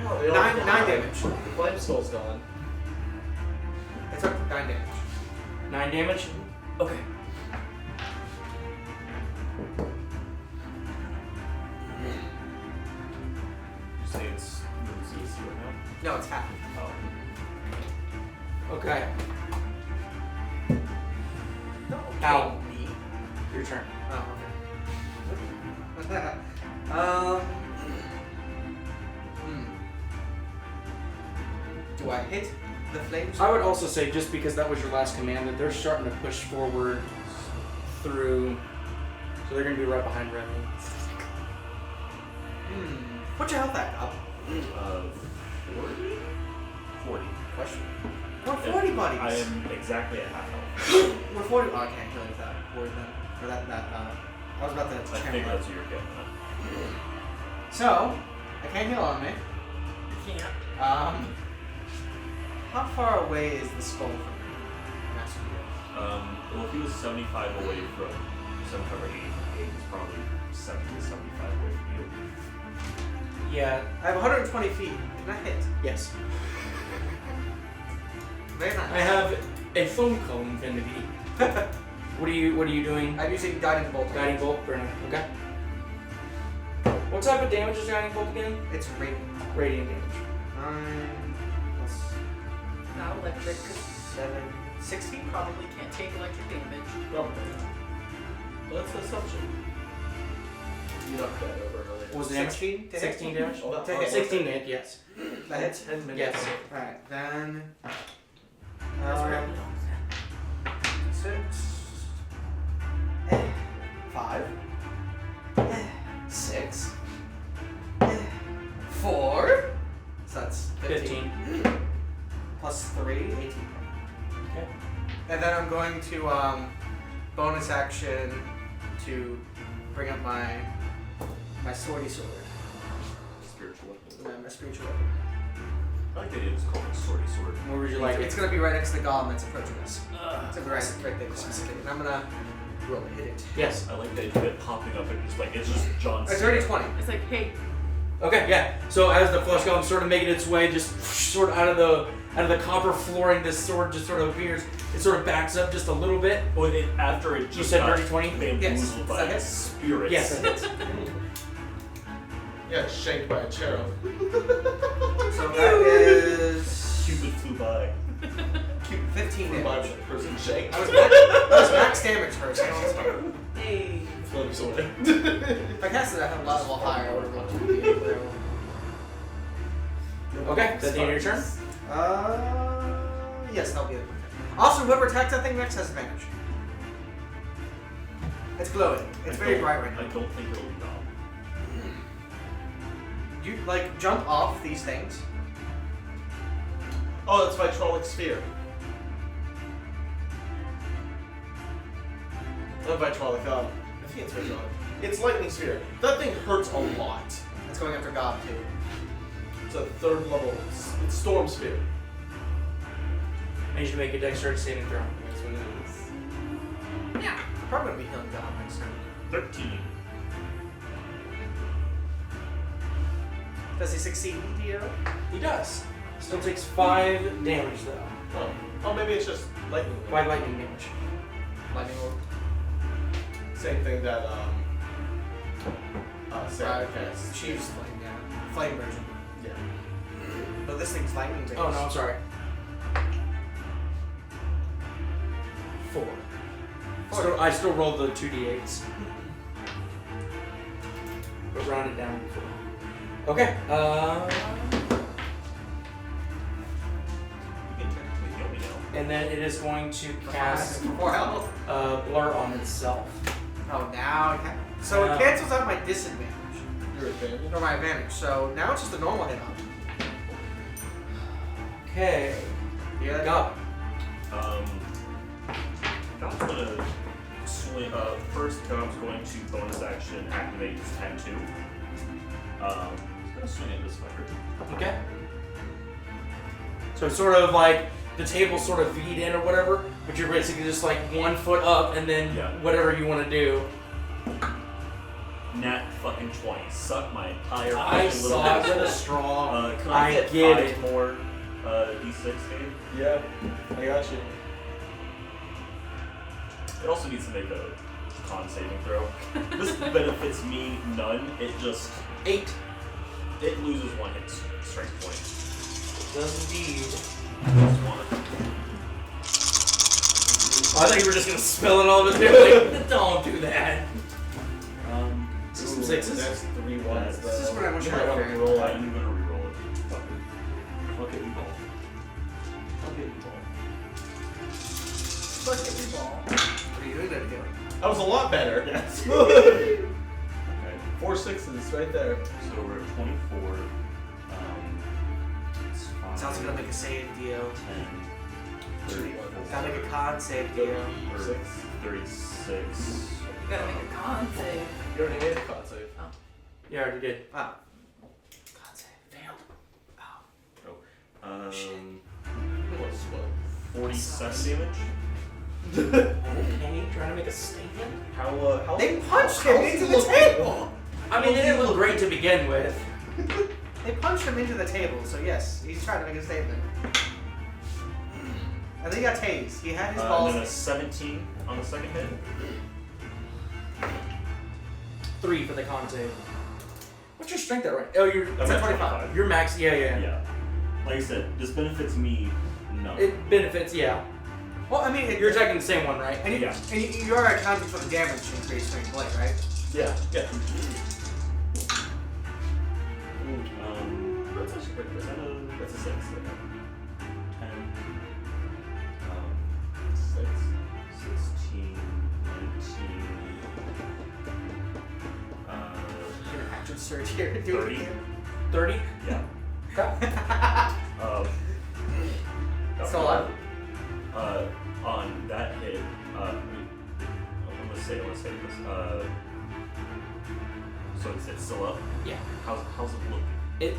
Wow, they all 9 died. damage. The flame skull's gone. It took 9 damage. 9 damage? Okay. You say it's easy right now? No, it's half. Oh. Okay. No. Ow. Your turn. Oh, okay. Do I hit the flames? I would also say, just because that was your last command, that they're starting to push forward through. So they're going to be right behind Remmy. What's your health at? Up. 40? 40. Question. We're 40 buddies. I am exactly at half health. We're 40. Oh, I can't kill you with that. Or that. I was about to. I think that's what you're getting at. So, I can't heal on me. You can't. How far away is the skull from me? Master Hero? Well, if he was 75 away from 75 or 80 from me, he's probably 70 to 75 away from you. Yeah. I have 120 feet. Can I hit? Yes. Very nice. I have a phone call infinity. What are you doing? I'm using Guiding Bolt. Guiding bolt? Okay. What type of damage is guiding bolt again? It's radiant. Radiant damage. 9 plus Not electric. 7. 16? Probably can't take electric damage. Probably. Well, that's an assumption. You knocked that over earlier. What was the damage? 16 to hit? 16 damage? Oh, that- To hit. 16 hit, yes. That hits? 10 minutes. Yes. Alright, then. That's where we 6. 5. 6. 4. So that's 15. 15. Plus 3, 18. Okay. And then I'm going to bonus action to bring up my swordy sword. Spiritual weapon. My spiritual weapon. I like the idea of just calling it swordy sword. Where would you like It's it? gonna be right next to the golem that's approaching us. It's gonna be right there specifically. And I'm gonna roll to hit it. Yes. I like the idea of it popping up and just like, it's just John It's Cena. already 20. It's like, hey, Okay, yeah. So as the flesh golem sort of making its way, just sort of out of the copper flooring, this sword just sort of appears. It sort of backs up just a little bit. Well, after it just You said got dirty 20? bamboozled by Yes. spirits. Yes, that hits. Yeah, shanked by a cherub. So that is Cupid flew by. 15 Reminds damage. me of a person shanked. That was max damage first. Hey. Floats away. If I cast it at a level higher, I would have rolled 2d8, whatever. Okay, that's the end of your turn. Yes, that'll be it. Also, whoever attacks that thing next has advantage. It's glowing. It's very bright right I now. don't think it'll be gone. You like jump off these things. Oh, that's Vitrolic Sphere. Not Vitrolic, I think it's Vitrolic. It's Lightning Sphere. That thing hurts a lot. It's going after God too. It's a 3rd level. It's Storm Sphere. I need you to make a dexterity saving throw. That's what it is. Yeah. I'm probably gonna be healing God next turn. 13. Does he succeed, DO? He does. Still takes 5 damage though. Oh, maybe it's just lightning. 5 lightning damage. Lightning orb. Same thing that Sarah Okay. cast. She used flame, yeah. Flame version. Yeah. But this thing's lightning based. Oh no, I'm sorry. 4. I still rolled the 2d8s. But rounded down to 4. Okay, You can technically heal me now. and then it is going to cast 4 health. Blur on itself. Oh, now it so it cancels out my disadvantage. Your advantage. Or my advantage. So now it's just a normal hit on. Okay. Yeah. Gob. Gob's gonna swing. First, Gob's going to bonus action activate his tattoo. He's gonna swing at this fucker. Okay. So it's sort of like the table sort of feed in or whatever, but you're basically just like 1 foot up and then Yeah. whatever you want to do. Nat fucking 20. Suck my entire I fucking little suck bit. with a strong. Can I get get 5 it. more D6, Dave? Yeah, I got you. It also needs to make a con saving throw. This benefits me none. It just 8. it loses 1 hit strength point. Does indeed. Just 1. I thought you were just gonna spill it all over there. Like, don't do that. Some Ooh, 6s. That's 3 ones. This is what I want You you might to want to do. roll I'm that. gonna reroll it. Fuck it, e-ball. Fuck it, e-ball. Fuck every ball. What are you doing there, DO? That was a lot better. Yes. Okay. Okay, 4 6s right there. so we're at 24. It's 5, Sounds like gonna make a save, DO. 10, 34, Gotta make a con save, DO. 36. You gotta make a con save. You already made a con save. Yeah, I already did. Wow. Con save. Failed. What's what? 47 damage. Okay, trying to make a statement. How They punched him into the table! I mean, they didn't look great to begin with. They punched him into the table, so yes, he's trying to make a statement. I think he got tased. He had his and balls. then a 17 on the second hit. 3 for the con save. What's your strength at right? Oh, you're That's at at 25. you're max. Yeah. Yeah. Like I said, this benefits me none. It benefits. Yeah. Well, I mean, You're attacking the same one, right? and you, Yeah. and you are accounting for the damage increase when you play, right? Yeah. Yeah. That's actually pretty good. That's a 6. 10. 6. 16. 19. Action surge here. Do 30. it again. 30. Yeah. Still alive? On that hit, let's say this. So it's still up. Yeah. How's it look? It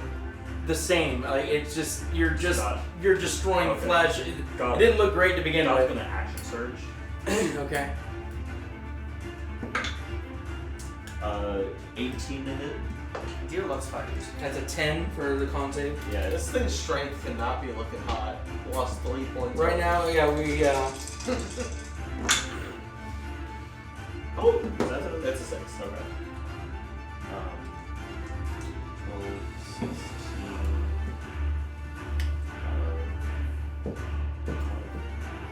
the same. Like it's just you're Got it. you're destroying Okay. flesh. It Got it. didn't look great to begin I was with. gonna action surge. Okay. 18 to hit. Deer loves fighters. That's a 10 for the con save. Yeah, This thing's strength cannot be looking hot. Lost 3 points. Right now, yeah, we Oh, that's a 6. Okay. 12, 16,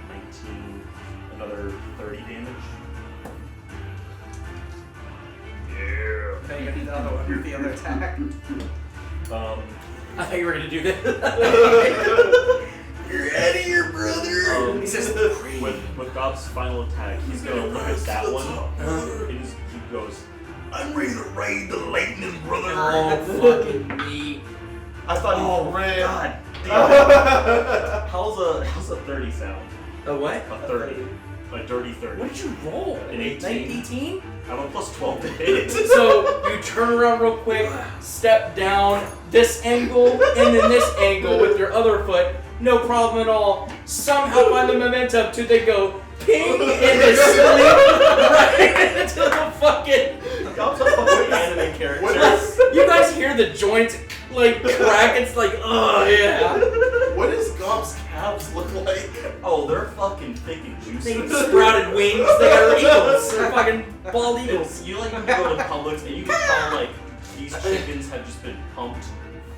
19, another 30 damage. Yeah. Then you're gonna do the other one with the other attack. I thought you were gonna do that. You're out of here, brother. He says, with Gob's final attack, he's gonna look at that one, and he goes, "I'm ready to raid the lightning, brother." Oh, fucking me. I thought you ran. God damn. How's a 30 sound? A what? A 30. A dirty 30. What did you roll? An 18. 18? I'm a plus 12 to hit. So you turn around real quick, step down this angle, and then this angle with your other foot. No problem at all. Somehow find the momentum to they go ping and they sleep right into the fucking. Gob's a fucking anime character. You guys hear the joints like crack? It's like, oh yeah. What does Gob's calves look like? Oh, they're fucking thick and They juicy. sprouted wings. They got eagles. They're fucking bald eagles. You like when you go to Publix and you can tell like these chickens have just been pumped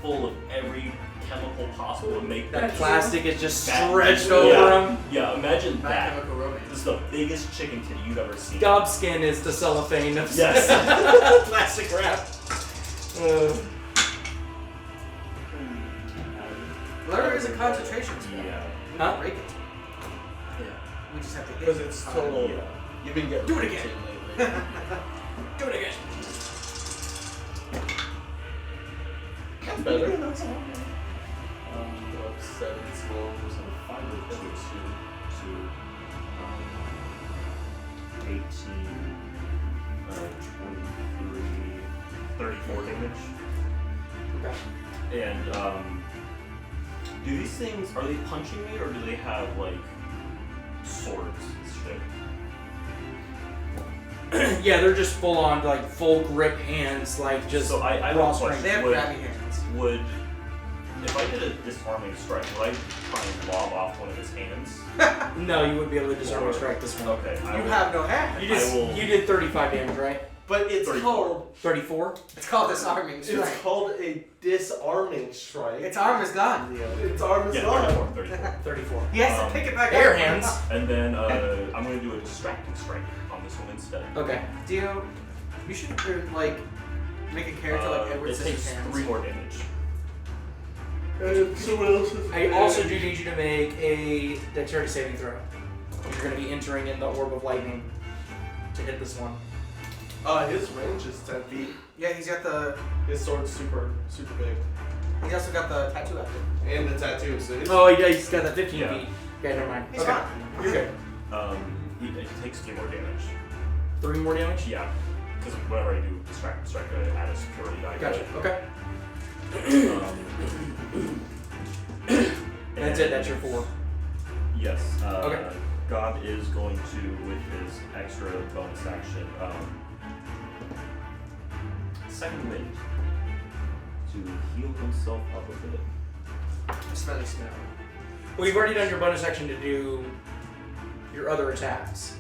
full of every chemical possible to make That them plastic is just That- stretched yeah. over them. Yeah, imagine My that. Chemical Romance. This is the biggest chicken titty you've ever seen. Gob skin is the cellophane of Yes. plastic wrap. Blur is a concentration spell. Yeah. We Huh? can break it. Yeah. We just have to hit Because it. it's total. Yeah. You've been getting Do it again. lately. Do it again. That's better. That's all. Go up 7 slows. 5 with 2, 18, 23, 34 damage. Okay. And do these things, are they punching me or do they have like swords and shit? Yeah, they're just full on, like full grip hands, like just So I raw have a strength. They have Would- grabby hands. Would, if I did a disarming strike, would I try and lob off one of his hands? No, you wouldn't be able to disarm or strike this one. Okay, I You will- have no hand. You just I will- you did 35 damage, right? But it's 34. called 34. It's called disarming it's strike. called a disarming strike. Its arm is gone. Its arm is Yeah, gone. 34. 34. He has Um, to pick it back Air up. hands. And then I'm going to do a distracting strike on this one instead. Okay. Dio, you should like make a character like Edward It takes Scissorhands. 3 more damage. And someone else is I also do need you to make a dexterity saving throw. You're going to be entering in the orb of lightning to hit this one. His range is 10 feet. Yeah, he's got the. His sword's super big. He's also got the tattoo after. And the tattoo, so he's Oh, yeah, he's got that 15 Yeah. feet. Okay, never mind. He's Okay. fine. You're good. He takes 3 more damage. 3 more damage? Yeah, because whenever I do distracting strike, I add a security die. to Gotcha. it. Okay. That's it. That's your 4. Yes. Okay. God is going to, with his extra bonus action, second wind to heal himself up a bit. Smelly smell. Well, you've already done your bonus action to do your other attacks.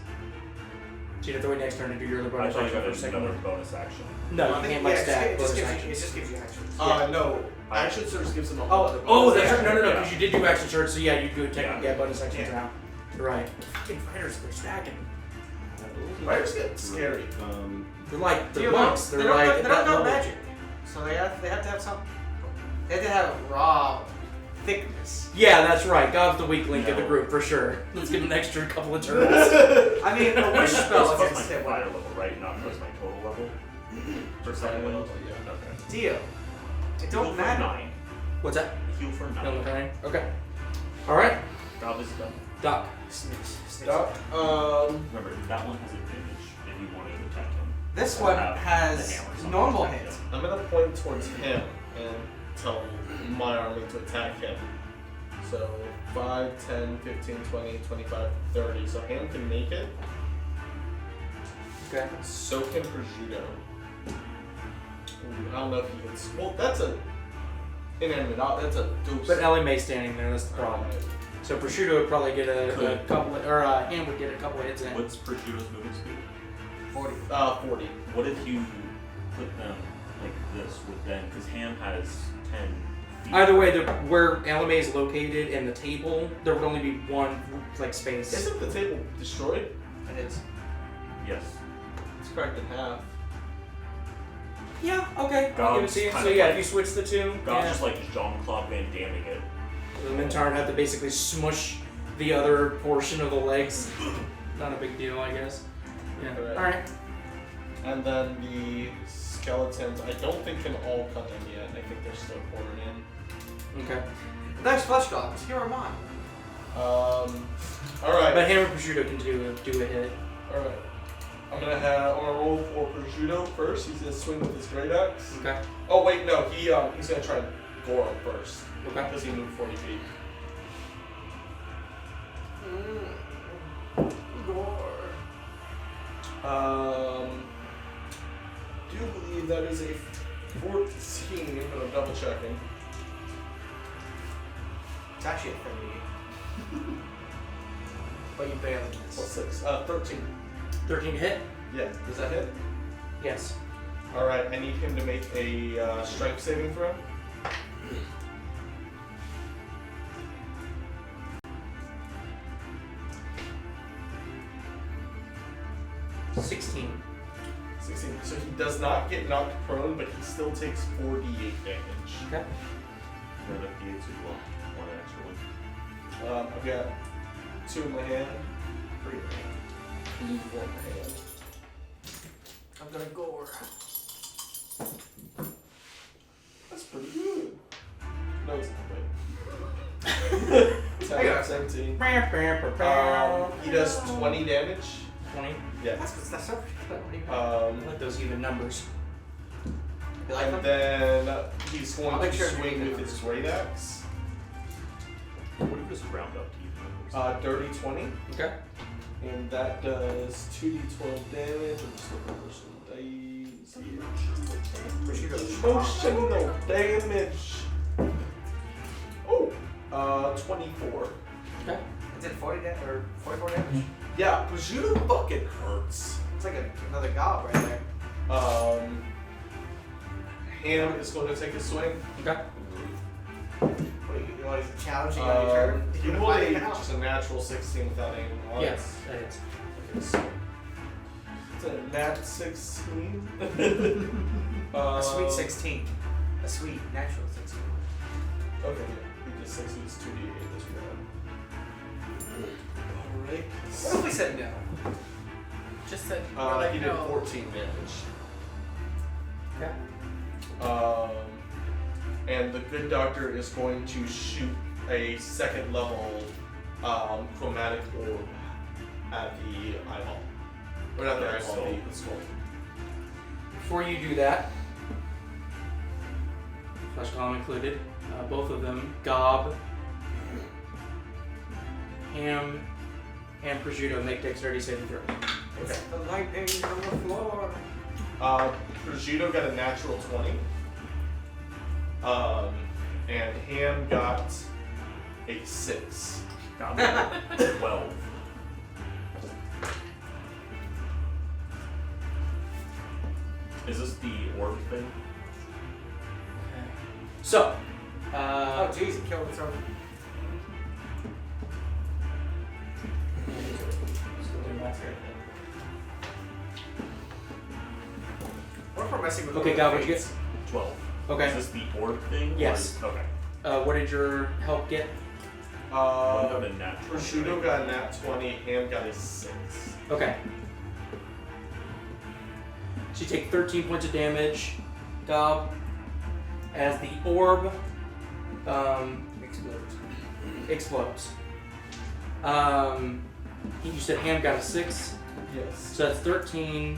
So you'd have to wait next turn to do your other I bonus thought I action got for a second another one. bonus action. No, you can't like stack it bonus just actions. gives you, it just gives you actions. no. Action surge gives him a Oh, whole other Oh, bonus that's right. action. No, Yeah. because you did do action surge, so yeah, you do technically Yeah. get bonus actions Yeah. now. You're right. Fucking fighters, they're stacking. Fighters get scary. They're like, they're Dio, monks. They're they don't, like, they at don't that know level. magic. So they have to have something. They have to have raw thickness. Yeah, that's right. God's the weak link of the No. group for sure. Let's give him an extra couple of turns. I mean, a wish That's spell plus against my him. fire level, right? Not plus my total level. For second wind. Yeah. Okay. Dio, it Heal don't for matter. 9. What's that? Heal for 9. No, okay. Okay. All right. Gob is done. Doc. Doc, Remember, that one has advantage if you wanted to attack him. This Or one have has the hammer or something normal to attack hit. him. I'm gonna point towards him and tell my army to attack him. So 5, 10, 15, 20, 25, 30. So hand can make it. Okay. So can prosciutto. I don't know if he can. Well, that's a inanimate. That's a ghost. But Elimae standing there, that's the problem. Alright. So Prosciutto would probably get a Could. couple, or Ham would get a couple of hits in. What's Prosciutto's movement speed? 40. 40. What if you put them like this with then? Because Ham has 10 feet. Either way, where Elimae is located and the table, there would only be one like space. Isn't the table destroyed? It is. Yes. It's cracked in half. Yeah, okay. I'll give it to you. Gobs So kind yeah, of if you switch the two, Gobs yeah. just like Jean-Claude Van Damming it. The Minotaur would have to basically smush the other portion of the legs. Not a big deal, I guess. Yeah. Alright. Alright. And then the skeletons, I don't think can all come in yet. I think they're still pouring in. Okay. Next flesh goblins. Here are mine. Alright. But Ham and Prosciutto can do a hit. Alright. I'm gonna roll for Prosciutto first. He's gonna swing with his great axe. Okay. Oh wait, no, he's gonna try and gore him first. Okay. Because he moved 40 feet. Gore. Do believe that is a 14, but I'm double checking. It's actually a 30. But you barely What's miss. 6? 13. 13 to hit? Yeah, does that hit? Yes. Alright, I need him to make a strength saving throw. Okay. 16. 16. So he does not get knocked prone, but he still takes 4d8 damage. Okay. For the D8 as well. One extra one. I've got 2 in my hand, 3 in my hand, 4 in my hand. I'm gonna gore. That's pretty good. No, it's not. Wait. I got 17. He He does 20 damage. 20. Yeah. That's so pretty good. I like those even numbers. You like And them? then he's I'll going make to sure swing you with his great axe. What if this round up to even numbers? Dirty 20. Okay. And that does 2d12 damage. I'm just looking for some dice here. Emotional damage. Oh, 24. Okay. Is it 40 damage or 44 damage? Yeah, Prosciutto fucking hurts. It's like another gob right there. Ham is going to take a swing. Okay. What do you want to challenge you on your turn? He You will fight a it out. just a natural 16 without aiming once. Yes, that is. Okay, so it's a nat 16. A sweet 16. A sweet natural 16. Okay, yeah. He just succeeds 2d8 this round. Alright. What if we said no? Just said. He did no. 14 damage. Okay. And the good doctor is going to shoot a second level chromatic orb at the eyeball. Or not the eyeball, the skull. Before you do that, flesh column included, both of them, Gob, Ham, and Prosciutto make dexterity saving throws. Okay. The lightning on the floor. Prosciutto got a natural 20. And Ham got a 6. Got 12. Is this the orb thing? So, Oh jeez, it killed its own. What if we're messing with Okay, the Gob, what'd you fates? 12. okay. Is this the orb thing? or Yes. is- Okay. What did your help get? One got a natural. Prosciutto got a nat 20, Ham got a 6. Okay. So you take 13 points of damage, Gob, as the orb explodes. You said Ham got a 6, Yes. so that's 13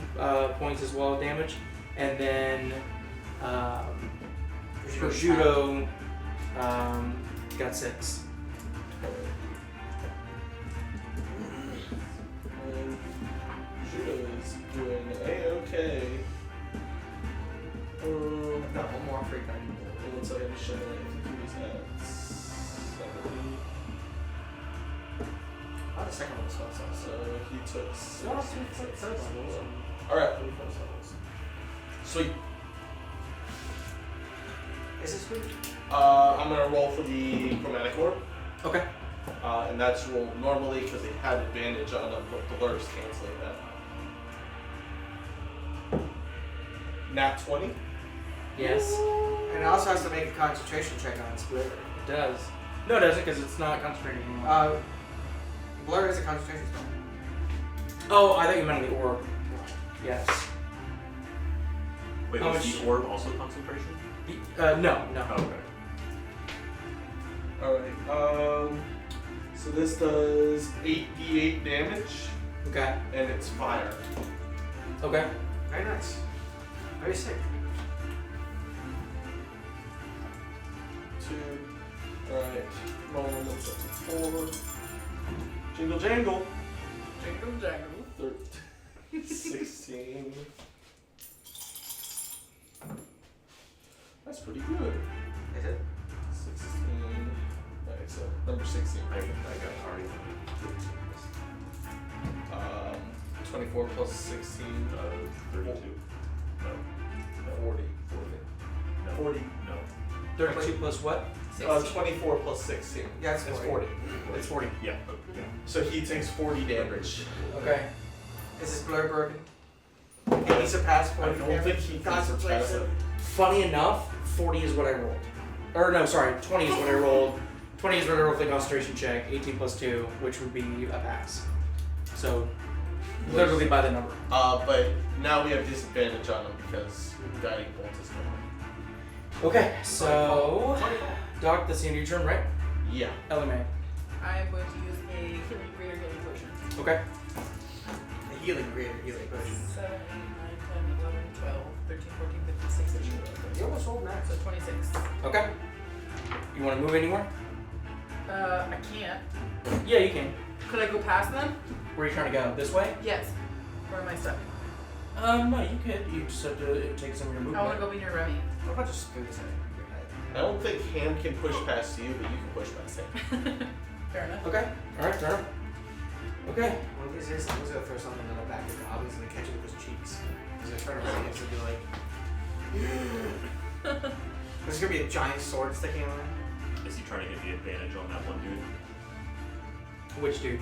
points as well of damage, and then Prosciutto got 6. And Prosciutto is doing A-okay. free card. It looks like I'm showing it. I think he's at 70. Oh, the second one was also. So he took 6. No, third one was. Alright. Sweet. Is this sweet? I'm gonna roll for the chromatic orb. Okay. And that's rolled normally because they had advantage on them, but Blur's canceling that. Nat 20. Yes. And it also has to make a concentration check on its blur. It does. No, it doesn't because it's not concentrating anymore. Blur is a concentration spell. Oh, I thought you meant the orb. Yes. Wait, How was much- the orb also concentration? No. Oh, okay. Alright. So this does 8d8 damage, Okay. and it's fire. Okay. Very nice. Very sick. 2. Alright. Rolling looks up to 4. Jingle jangle. Jingle jangle. 13. 16. That's pretty good. Is it? 16. Alright, so number 16. I got already. 24 plus 16. 32. No. 40. No. 40. No. 32 plus what? 24 plus 16. Yeah, it's It's 40. 40. It's 40. Yeah. So he takes 40 damage. Okay. Is this blur broken? Can he surpass 40 I don't think he can surpass concentration? it. Funny enough, 40 is what I rolled. Or no, sorry, 20 is what I rolled. 20 is what I rolled for the concentration check. 18 plus 2, which would be a pass. So, literally by the number. But now we have disadvantage on him because guiding bolt is gone. Okay, so Doc, that's the end of your turn, right? Yeah. Elimae. I am going to use a healing greater healing potion. Okay. A healing greater healing potion. 7, 8, 9, 10, 11, 12, 13, 14, 15, 16. You almost rolled max. So 26. Okay. You want to move anywhere? I can't. Yeah, you can. Could I go past them? Where are you trying to go? This way? Yes. Where am I stuck? No, you could. You just have to take some of your movement. I want to go be near Remmy. What about just spoons in your head? I don't think Ham can push past you, but you can push past him. Fair enough. Okay. Alright, turn. Okay. One of these days, I'm just gonna throw something in the back of Gobs and catch it with his cheeks. He's gonna turn around and it's gonna be like. There's gonna be a giant sword sticking out of him. Is he trying to get the advantage on that one dude? Which dude?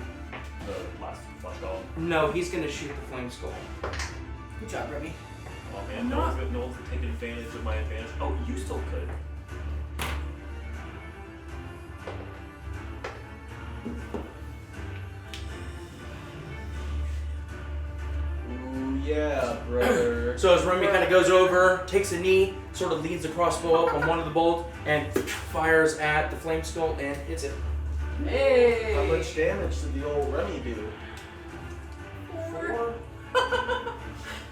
The last flesh golem? No, he's gonna shoot the flame skull. Good job, Remy. Oh man, no one's taking advantage of my advantage. Oh, you still could. Ooh, yeah, brother. So as Remy kind of goes over, takes a knee, sort of leads the crossbow up on one of the bolts, and fires at the flame skull and hits it. Hey! How much damage did the old Remy do? 4.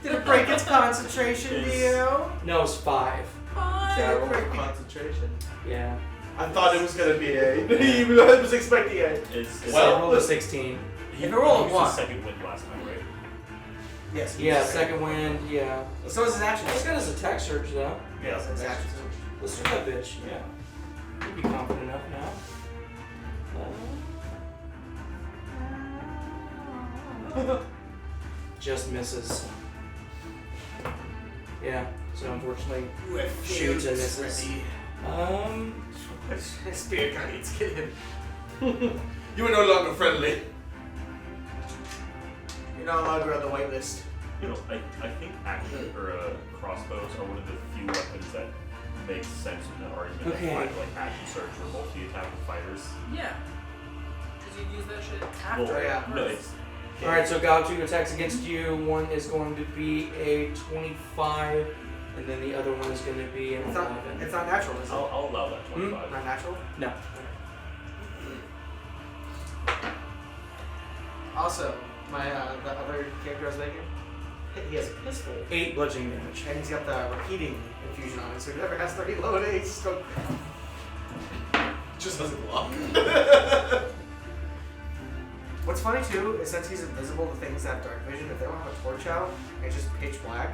Did it break its concentration, Dio? No, it's 5. Yeah, I rolled for concentration. Yeah. I thought it was gonna be a. I was expecting a. Is Well, I rolled a 16. he, if it rolled a used one. his second win last time, right? Yes. Yeah, second wind, yeah. So is his action. It's got his attack surge though. Yeah, His action. Let's do that bitch. Yeah. You'd be confident enough now. Just misses. Yeah, so unfortunately shoots and misses. His spirit guy needs to get him. You are no longer friendly. You're not allowed to go on the white list. You know, I think action or crossbows are one of the few weapons that makes sense in the argument of Okay. like action surge or multi-attack with fighters. Yeah. Because you'd use that shit Well, after. yeah. no, it's Alright, so Gob 2 attacks against you. One is going to be a 25, and then the other one is going to be an It's not, 11. it's not natural, is it? I'll allow that 25. Not natural? No. Also, my the other character I was making, he has a pistol. 8 bludgeoning damage. And he's got the repeating infusion on it, so he never has to reload it. He's still... Just doesn't block. What's funny too is since he's invisible to things that have dark vision, if they don't have a torch out and it's just pitch black,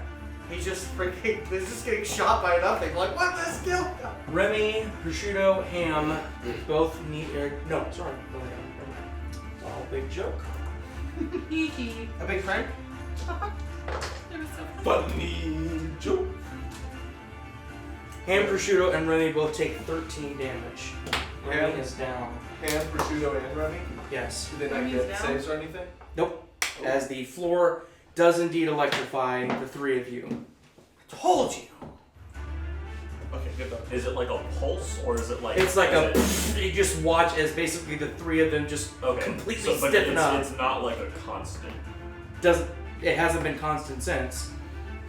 He's just freaking. He's just getting shot by nothing. Like, what the skill? Remy, prosciutto, ham, both need. No, sorry. No, never mind. It's all a big joke. Hee. A big friend? It was so Funny joke. Ham, prosciutto, and Remy both take 13 damage. Remy Ham? is down. Ham, prosciutto, and Remy. Yes. Did they not Remy's get down? saves or anything? Nope. As the floor does indeed electrify the three of you. Told you. Okay, good though. Is it like a pulse or is it like? It's like a. is You just watch as basically the three of them just it- okay. completely but stiffen up. It's not like a constant. Doesn't. It hasn't been constant since.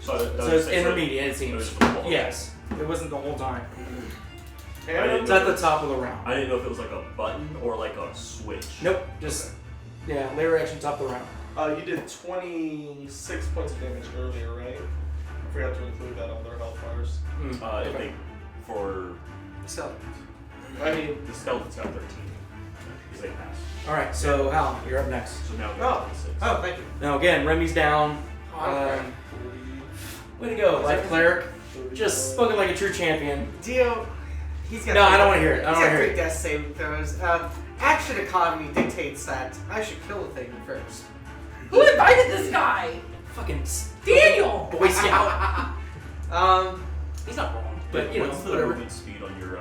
So, So it's intermediate, it It seems. was just a wall. Yes. It wasn't the whole time. I didn't It's at the top of the round. I didn't know if it was like a button or like a switch. Nope. Just. Yeah, later action, top of the round. You did 26 points of damage earlier, right? I forgot to include that on their health bars. Mm. If they, for So, I mean, the skeletons got 13 because they passed. Alright, so Hal, you're up next. So now Oh. they're 26. oh, thank you. Now again, Remy's down. Way to go, Life Cleric. Just spoken like a true champion. Dio, he's got. No, I don't want to hear it. I He's don't want got to hear 3 it. death saving throws. Action economy dictates that I should kill the thing first. Who invited this guy? Fucking Daniel! Boy Scout. He's not wrong, but you know, What's the whatever. movement speed on your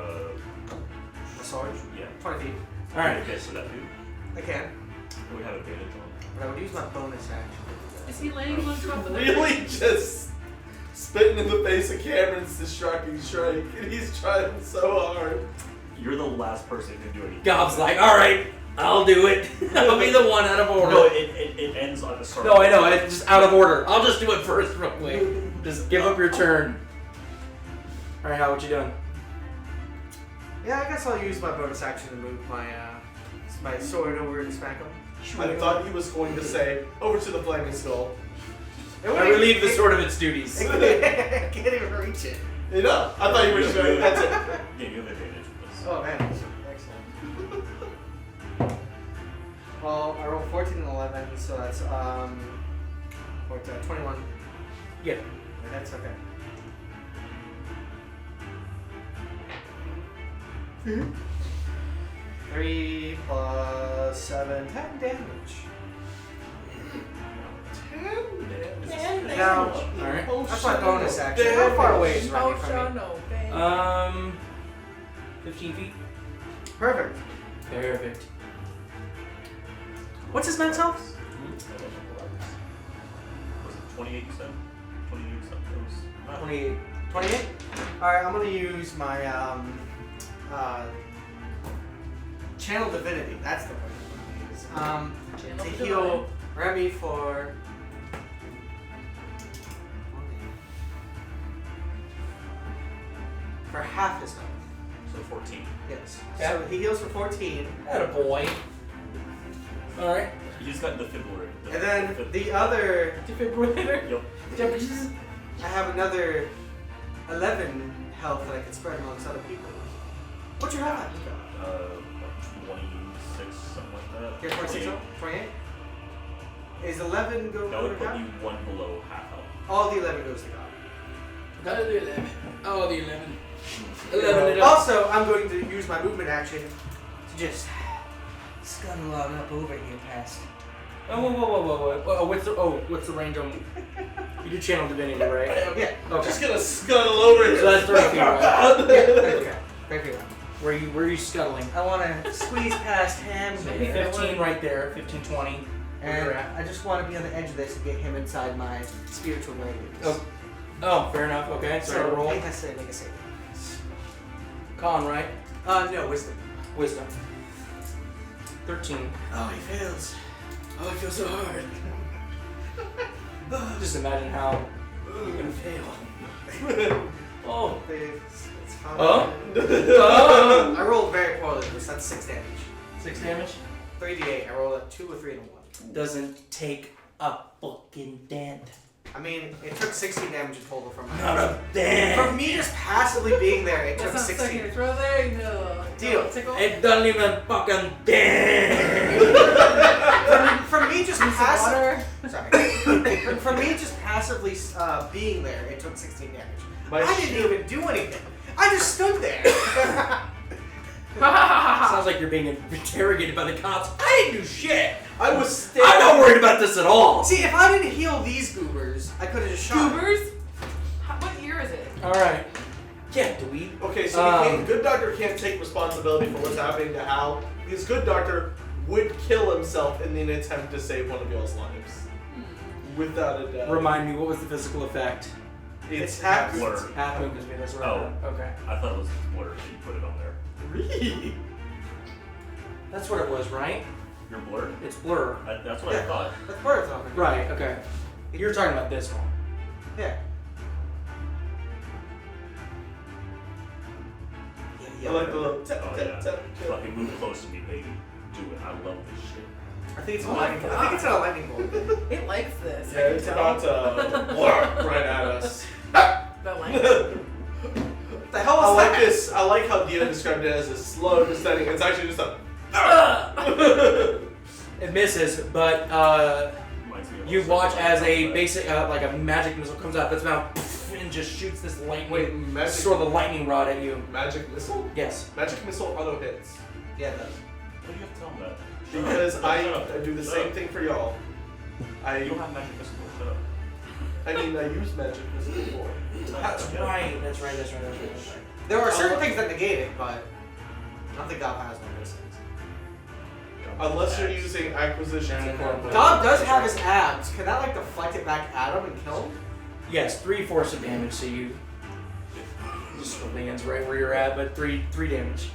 The sword? Yeah. 20 feet. Alright. Okay, so that dude. I can. We have advantage on. But I would use my bonus action. Is he laying on top of the really just spitting in the face of Cameron's distracting strike, and he's trying so hard. You're the last person who can do anything. Gob's like, alright, I'll do it. I'll be the one out of order. No, it ends on the start. No, I know, it's just out of order. I'll just do it first real quick. Just give up your turn. Alright, Hal, what you doing? Yeah, I guess I'll use my bonus action to move my sword over and smack him. I thought he was going to say, over to the flaming skull. I relieve the sword of its duties. I can't even reach it. You know, I thought you were just going, that's it. Yeah, you have advantage with this. Oh man, excellent. Well, I rolled 14 and 11, so that's 21. Yeah. That's okay. 3 plus 7, 10 damage. 10 damage. Now, Alright. that's my bonus action. How far away is Remmy Oh, from sure, me? no, babe. 15 feet. Perfect. Perfect. What's his men's health? Was it 28 you said? 28 you said? It was not 28. 28? Alright, I'm gonna use my Channel Divinity. That's the word I'm gonna use. To heal Remy for half his health. So 14. Yes. Yeah. So he heals for 14. Attaboy. Alright. You just got defibrillator. And then the other Defibrillator. Yep. I have another 11 health that I can spread amongst other people. What's your health? Like 26, something like that. You're 26 health? 28? Is 11 go That would to put God? you one below half health. All the 11 goes to God. Oh, the 11. Oh, the 11. 11 it up. Also, I'm going to use my movement action to just scuttle on up over here past. Oh, whoa. What's the range on? You do channel divinity, right? Yeah. I'm just gonna scuttle over here. So that's 30 feet, right? Yeah, that's okay. Very good. Where are you scuttling? I want to squeeze past him. Maybe here. 15 right there, 15, 20. Where And you're at. I just want to be on the edge of this and get him inside my spiritual radius. Oh, fair enough. Okay, so So roll. he has to make a save. Con, right? No, wisdom. Wisdom. 13. Oh, he fails. Oh, it feels so hard. Just imagine how you're gonna fail. Oh. It's fine. Oh. I rolled very poorly, so that's 6 damage. 6 damage? 3d8. I rolled a 2, a 3, and a 1. Doesn't take a fucking dent. I mean, it took 16 damage in total from my. Not a dent. From me just passively being there, it took That's not stuck in 16. your throat there. You know, Deal. Tickle. It doesn't even fucking dent. For me, me, just Some water. For me, just passively being there, it took 16 damage. My I didn't even do anything. I just stood there. Sounds like you're being interrogated by the cops. I didn't do shit. I was standing. I'm not worried about this at all. See, if I didn't heal these goobers, I could have just shot. Goobers? What year is it? All right. Yeah, dweeb. Okay, so Good Doctor can't take responsibility for what's happening to Hal. Because Good Doctor would kill himself in an attempt to save one of y'all's lives. Without a doubt. Remind me, what was the physical effect? It's half half. blur. Half movement speed. That's what I Oh. thought. Okay. I thought it was blur, so you put it on there. Really? That's what it was, right? You're blurred? It's blur. That's what I thought. That's birds on it. Right. Okay. You're talking about this one. Yeah. I like the little tap, Oh, tap, yeah. tap, tap. Fucking move close to me, baby. Do it. I love this shit. I think it's a Oh my lightning bolt. I think it's a lightning bolt. It likes this. Yeah, it's about to blur right at us. But like, What the hell I was like that? this. I like how Dio described it as a slow descending. It's actually just a. It misses, but Reminds me of you something watch like as a that. basic, like a magic missile comes out of its mouth and just shoots this lightning, Wait, magic. sort of a lightning rod at you. Magic missile? Yes. Magic missile auto hits. Yeah, it does. Why do you have to tell him that? Because Shut up. I do the Shut same up. thing for y'all. You don't have magic missile. Shut up. I mean, I use magic missile before. That's right. That's right. That's right. That's right. That's right. There are certain things that negate it, but I don't think Gob has one of those things. Unless you're using acquisitions No, no, no. incorporated. Gob does have his abs. Can that like deflect it back at him and kill him? Yes, 3 force of damage. So you just lands right where you're at, but three damage.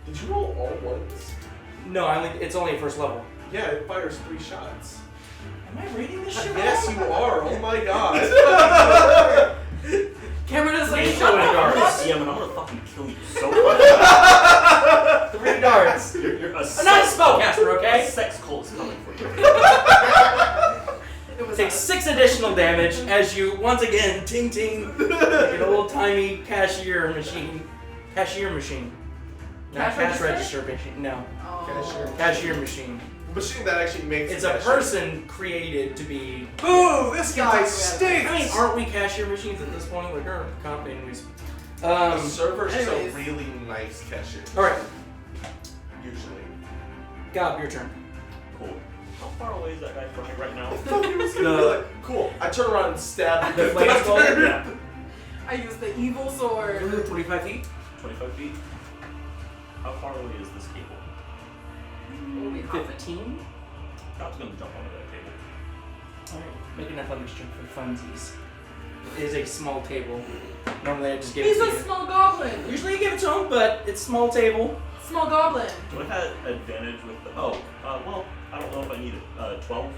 Did you roll all ones? No, it's only at first level. Yeah, it fires 3 shots. Am I reading this shit? Yes, you are. Oh my god. Cameron is like, Hey, shut show it, up. Gar. Yeah, man, I'm gonna fucking kill you so much. 3 darts. You're a I'm not a spellcaster, A okay? sex cult is coming for you. It was Take 6 additional damage as you once again ting ting like an old timey cashier machine. Not Cash cash register? register machine. No, Oh. cashier machine. Machine that actually makes It's the a cashier. person created to be. Ooh, this guy I mean, stinks! aren't we cashier machines at this point? Like, our comp anyways. The server's just anyways. a really nice cashier. All right, Usually. Gob, your turn. Cool. How far away is that guy from me right now? I thought he was gonna be like, cool. I turn around and stab The the flame skull? Yeah. I used the evil sword. 25 feet. 25 feet. How far away is this cable? Oh, we hop it. 15. I was gonna jump onto that cable. Alright, make an athletics check for funsies. It is a small table. Normally I just give He's it to a you. small goblin. Usually you give it to him, but it's small table. Small goblin. Do I have advantage with the... Oh, well, I don't know if I need it. 12?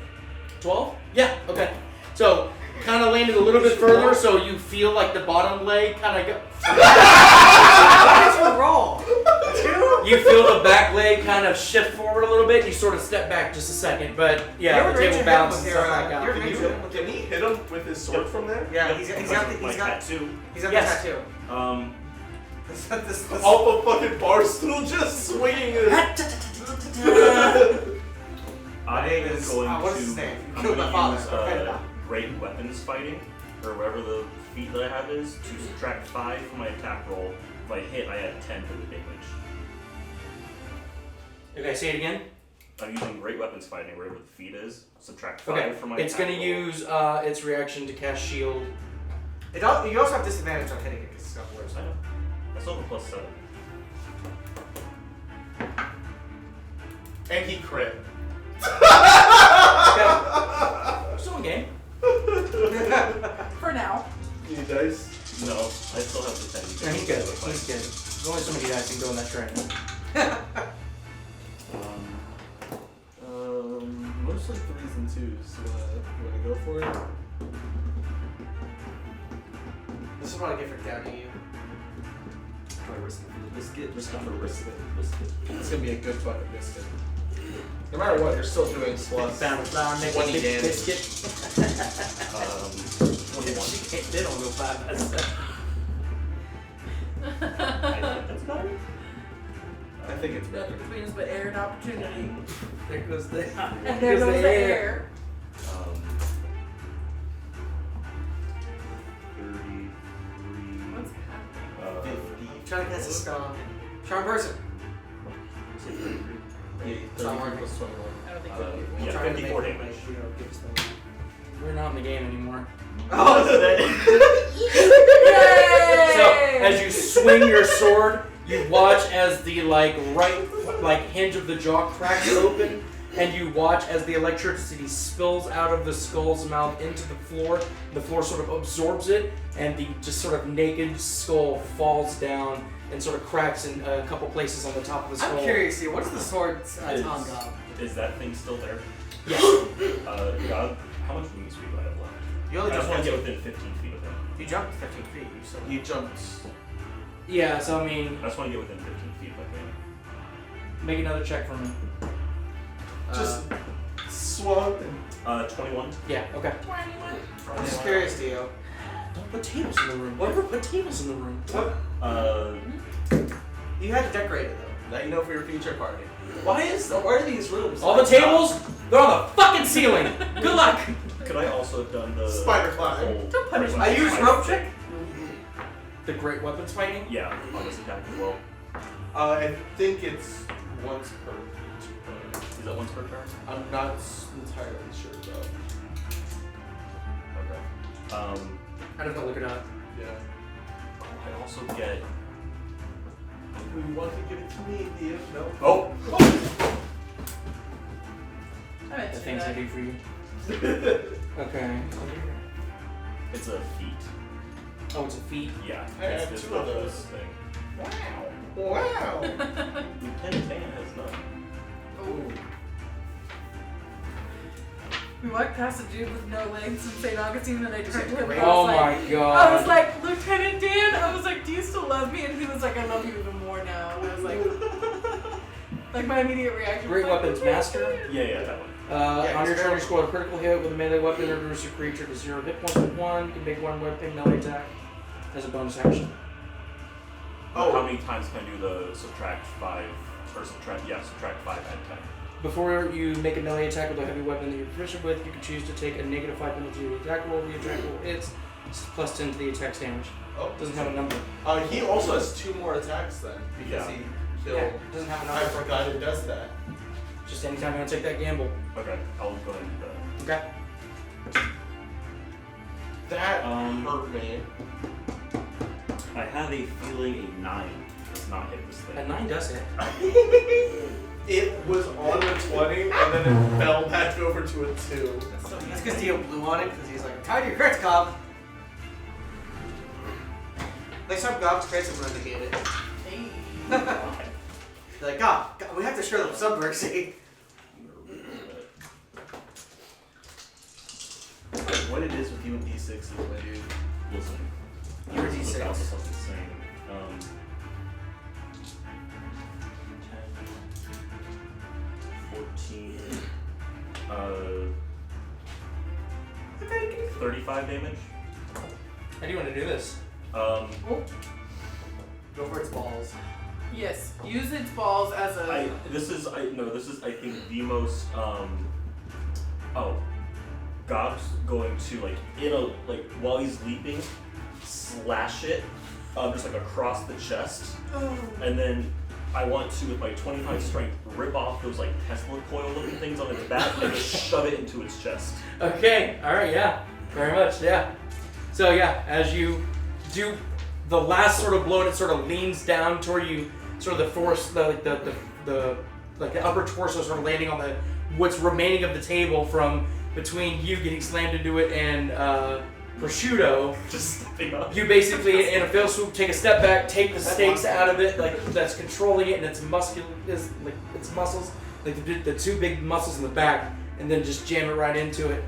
12? Yeah, okay. So, kind of landed a little bit further, so you feel like the bottom leg kind of go... What did you roll? 2? You feel the back leg kind of shift forward a little bit, you sort of step back just a second, but yeah, the table bounces with your, back out. your Can he hit him with his sword from there? Yeah, Yep, he's because got of my the tattoo. Yes. tattoo. This Off a fucking bar stool just swinging it. I name am is- going what's to... his name? You I'm killed going my to use father. Okay. great weapons fighting, or whatever the feat that I have is, to subtract 5 from my attack roll. If I hit, I add 10 to the damage. Okay, say it again. I'm using great weapons fighting, whatever the feat is. Subtract 5 Okay, from my it's attack going to roll. use its reaction to cast shield. You also have disadvantage on hitting it because it's got words. I know. I still have a +7. And he crit. Okay. Still in game. For now. Need dice? No, I still have the 10. Yeah, he's good. He's good. There's only so many dice can go in that strike. Mostly 3s and 2s. You wanna go for it? This is what I get for doubting you. Do I risk it for the biscuit? Risk it for biscuit. It's gonna be a good fucking biscuit. No matter what, you're still doing plus. Found flour, make a 20 big damage. biscuit. 21. They don't go 5. I think that's better. I think it's better. Nothing between us but air and opportunity. There goes the. And there goes the air. 33. What's happening? 50. Trying to cast a spell. Charm person. Is it 33? It's not working. Plus 21. I don't think so. Yeah, Trying to 54 make it, damage. like, you know, give us the- We're not in the game anymore. Oh, Yay! So as you swing your sword, you watch as the right hinge of the jaw cracks open, and you watch as the electricity spills out of the skull's mouth into the floor. The floor sort of absorbs it, and the just sort of naked skull falls down and sort of cracks in a couple places on the top of the skull. I'm curious here. What's the sword's Tom Gob? Is that thing still there? Yes. God, how much movement speed do I have left? You only I just jumped want to get within 15 feet of him. You jumped 15 feet. You still. He jumped. Yeah. So I mean, I just want to get within 15 feet if I can. make another check for me. Just swung and 21. Yeah. Okay. I'm just curious, Dio. Don't put tables in the room. Why ever put tables in the room? You had to decorate it though. now you know for your future party. Why are these rooms? All the tables, they're on the fucking ceiling. Good luck. Could I also have done the Spider climb. whole Don't punish great me. I weapons use fighting rope thing? trick. The great weapons fighting. Yeah, on this attack as well. I think it's once per turn. Is that once per turn? I'm not entirely sure though. Okay. I don't know. Look it up. Yeah. I also get. We want to give it to me, Dio. No. Oh! I meant The to do things I that. do for you. Okay. It's a feat. Oh, it's a feat. Yeah. I it's have this 2 of level those. thing. Wow. Lieutenant Dan has none. Ooh. We walked past a dude with no legs in St. Augustine and I turned to him and Oh I was like, my god. I was like, Lieutenant Dan, I was like, do you still love me? And he was like, I love you even more now. And I was like my immediate reaction Great was like, weapons "Lieutenant master. Dan." Yeah, that one. On your he's turn, you very- score a critical hit with a melee weapon, reduce your creature to 0 hit points with 1. You can make 1 weapon melee attack as a bonus action. Oh. How many times can I do the subtract 5 or subtract 5 and 10? Before you make a melee attack with a heavy weapon that you're proficient with, you can choose to take a -5 penalty to the attack roll. The attack roll hits plus 10 to the attack's damage. Oh. Doesn't have a number. He also has 2 more attacks then because Yeah. he'll. Doesn't have a I number. forgot it does that. Just anytime you want to take that gamble. Okay, I'll go ahead and do that. Okay. That hurt me. I have a feeling a 9 does not hit this A thing. 9 does hit. It was on a 20 and then it fell back over to a 2. That's because Dio blew on it because he's like, I'm tired of your crits, Gob. Next time Gob's crits, I'm gonna negate it. Hey. They're like, God, we have to show them some mercy. What it is with you and D6s, my dude. Listen. You're this is D6. about something insane. 10, 14, 35 damage. How do you want to do this? Oh, Go for its balls. yes. Use its balls as a. This is I think the most Gob's going to while he's leaping, slash it just across the chest, and then I want to with my 25 strength rip off those Tesla coil looking things on its back and just shove it into its chest. Okay. All right. Yeah. Very much. Yeah. So yeah, as you do the last sort of blow, and it sort of leans down toward you, sort of the force, the upper torso sort of landing on the what's remaining of the table from between you getting slammed into it and prosciutto. Just stepping up. You basically, in a fail swoop, take a step back, take the stakes out of it, that's controlling it, and its its muscles, the 2 big muscles in the back, and then just jam it right into it.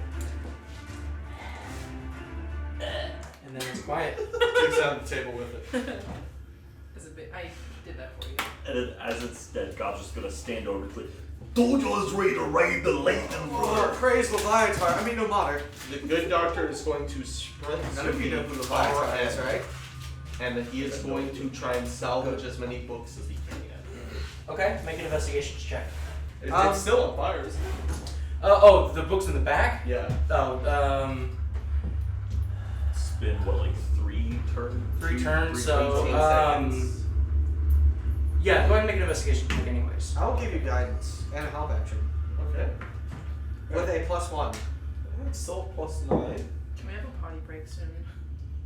And then it's quiet. Takes out the table with it. As a bit, I did that for you. And then, as it's dead, Gob's just gonna stand over to it. Told you I was ready to raid the lake and Praise Leviathan. I mean, no matter. The good doctor is going to sprint None to of you the know who Leviathan is, right? and he is going to try and salvage as many books as he can. Okay, make an investigation check. It's still on fire, isn't it? Oh, the book's in the back? Yeah. Oh, It's been what, like 3 turns? 3 turns, 15 so, seconds. yeah, go ahead and make an investigation check anyways. I'll give you guidance and a help action Okay. with a +1. It's still +9. Can we have a potty break soon?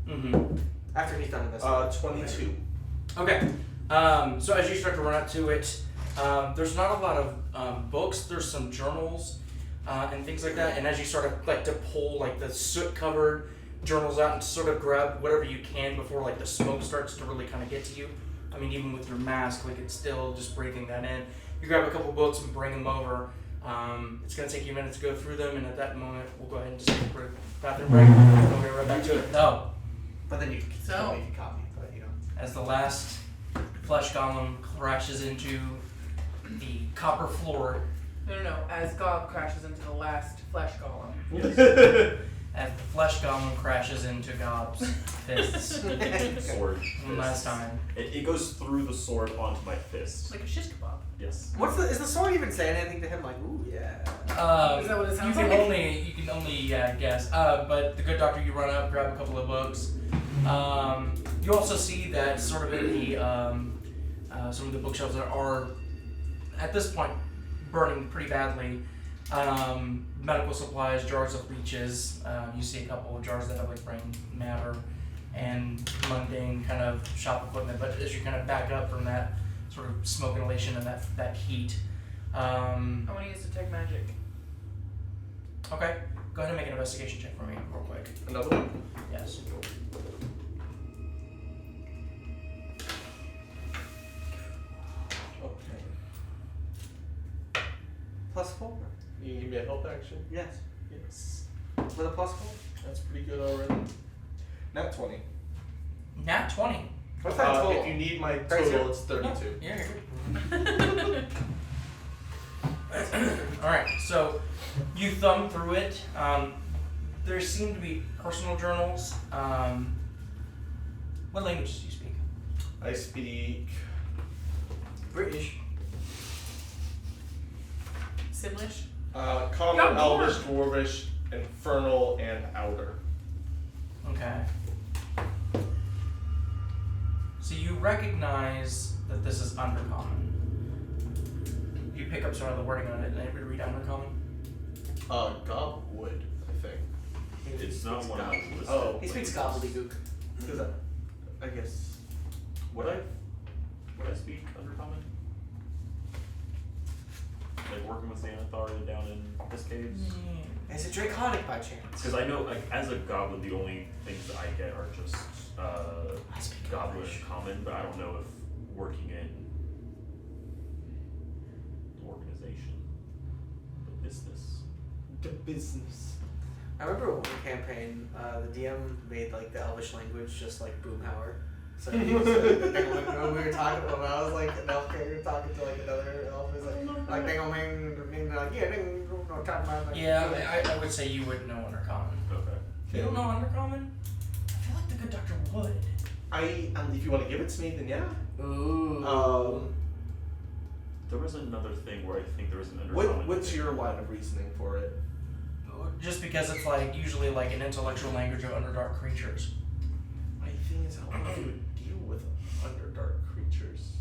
Mm-hmm. After he's done investigating. 22. Okay, so as you start to run up to it, there's not a lot of books, there's some journals and things like that, and as you sort of like to pull like the soot-covered journals out and sort of grab whatever you can before like the smoke starts to really kind of get to you. I mean, even with your mask, like it's still just breathing that in. You grab a couple books and bring them over. It's going to take you a minute to go through them, and at that moment, we'll go ahead and just take a quick bathroom break, and we'll get right back to it. No. But then you can So- tell me if you caught me, but you know. As the last flesh golem crashes into the copper floor, No. As Gob crashes into the last flesh golem. as the flesh golem crashes into Gobs' fists Sword. one last time. It goes through the sword onto my It's fist. like a shish kebab. Yes. Is the sword even saying anything to him? Like, ooh, yeah. Is that what it sounds you can like? only guess. But the good doctor, you run up, grab a couple of books. You also see that sort of in the some of the bookshelves that are at this point burning pretty badly. Medical supplies, jars of leeches. You see a couple of jars that have like brain matter and mundane kind of shop equipment. But as you kind of back up from that sort of smoke inhalation and that heat. I want to use detect magic. Okay, go ahead and make an investigation check for me real quick. Another one? Yes. Okay. +4? You can give me a help action? Yes. Yes. With a +4? That's pretty good already. Nat 20. Nat 20. What's that total? If you need my Crazy. total, it's 32. Yeah, you're good. Alright, so you thumb through it. There seem to be personal journals. What languages do you speak? I speak British. Simlish. Common, Got more. Elvish, Dwarvish, Infernal, and Outer. Okay. So you recognize that this is undercommon. You pick up some of the wording on it, and anybody read undercommon? Gob would, I think. It's not one of the listed. Oh, He speaks languages. gobbledygook. Who's that? I guess. Would I speak undercommon? Like working with Xanathar down in his caves? Is it draconic by chance? Because I know, like, as a goblin, the only things that I get are just I speak goblin English. common, but I don't know if working in the organization, the business. The business. I remember one campaign, the DM made like the Elvish language just like Boomhauer. So he was, when we were talking about, I was like an elf character talking to like another elf, it was like ding like yeah, ding, no talking about like Yeah, I would say you wouldn't know undercommon. Okay. You don't know undercommon? I feel like the good doctor would. If you want to give it to me, then yeah. Ooh. There was another thing where I think there was an undercommon. What's your line of reasoning for it? Just because it's like usually like an intellectual language of Underdark creatures. My thing is, how do you deal with Underdark creatures?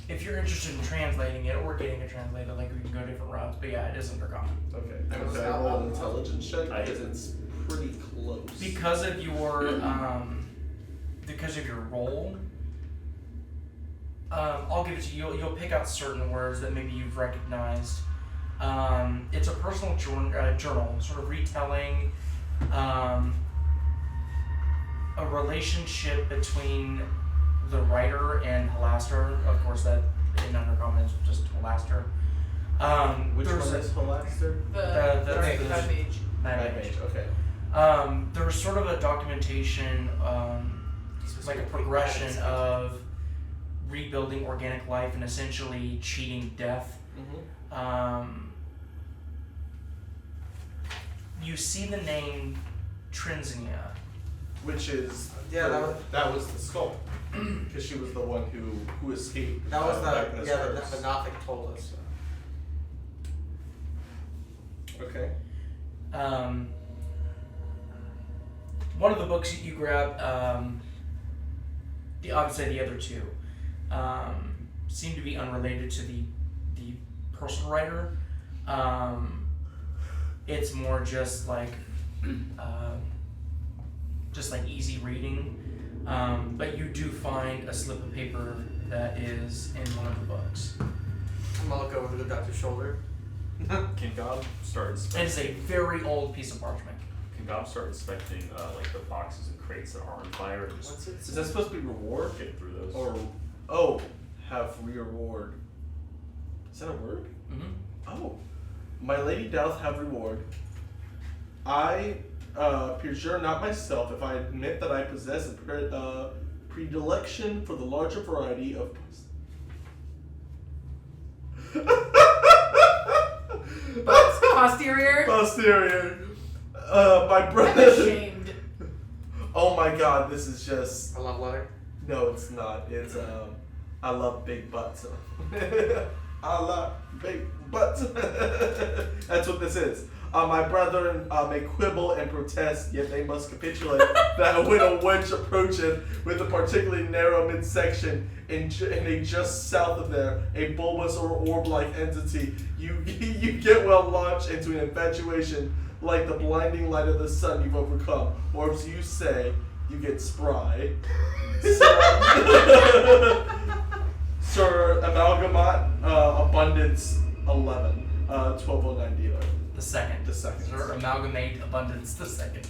If you're interested in translating it or getting it translated, like we can go different routes. But yeah, it is undercommon. Okay. I was Can I not- roll an intelligence check? I- Because it's pretty close. Because of your role, I'll give it to you. You'll pick out certain words that maybe you've recognized. It's a personal journal, sort of retelling a relationship between the writer and Halaseliax. Of course, that in undercommon is just Halaseliax. Which one there's is Halaseliax? The Right, the- that mage. Mad Mage, okay. There was sort of a documentation, like a progression of rebuilding organic life and essentially cheating death. Mm-hmm. You see the name Trinzania which is Yeah, that was the skull, because she was the one who escaped. That was back in the stars. Nothic told us. Okay. One of the books you grab, obviously the other two, seem to be unrelated to the person writer. It's more just like easy reading. But you do find a slip of paper that is in one of the books. I'm gonna look over the doctor's shoulder. Can Gob start And inspecting? it's a very old piece of parchment. Can Gob start inspecting like the boxes and crates that are on fire and just What's it? Is that supposed to be reward get through those? or have reward? Is that a word? Mm-hmm. Oh, my lady doth have reward. I perjure not myself if I admit that I possess a predilection for the larger variety of. Posterior. Posterior. My I'm brother. ashamed. Oh my God, this is just. A love letter. No, it's not. It's I love big butts. I love big butts. That's what this is. My brethren may quibble and protest, yet they must capitulate that when a wedge approacheth with a particularly narrow midsection and a just south of there, a bulbous or orb-like entity, you get well launched into an infatuation like the blinding light of the sun you've overcome, or as you say, you get spry. Sir Amalgamate Abundance 11, 1209 dealer. The second. The second. Or amalgamate abundance. The second.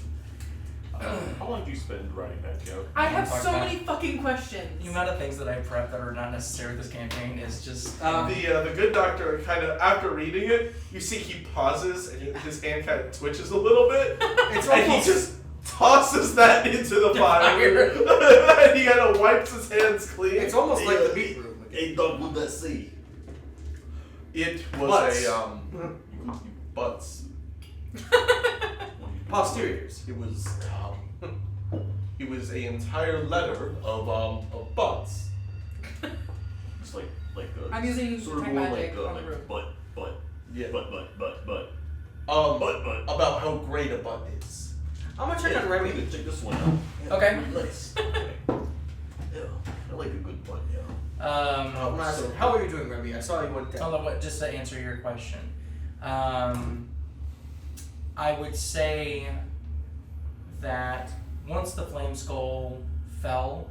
How long do you spend writing that joke? I have Talk so about many fucking questions. The amount of things that I prepped that are not necessary with this campaign is just. The good doctor kind of, after reading it, you see he pauses and his hand kind of twitches a little bit, It's and he almost. just tosses that into the fire. And he kind of wipes his hands clean. It's almost like the beat room. Ain't done with that sea. It was Butts. butts. Posteriors. It was it was a entire letter of butts. It's like a. I'm using sort of my more magic like on the room. but Yeah. but About how great a butt is. I'm gonna check on Remmy. Check this one out. Yeah, Okay. Nice. Yeah, I like a good butt. Yeah. I'm gonna ask him, how are you doing, Remmy? I saw you went down. Hold on, just to answer your question. I would say that once the flame skull fell,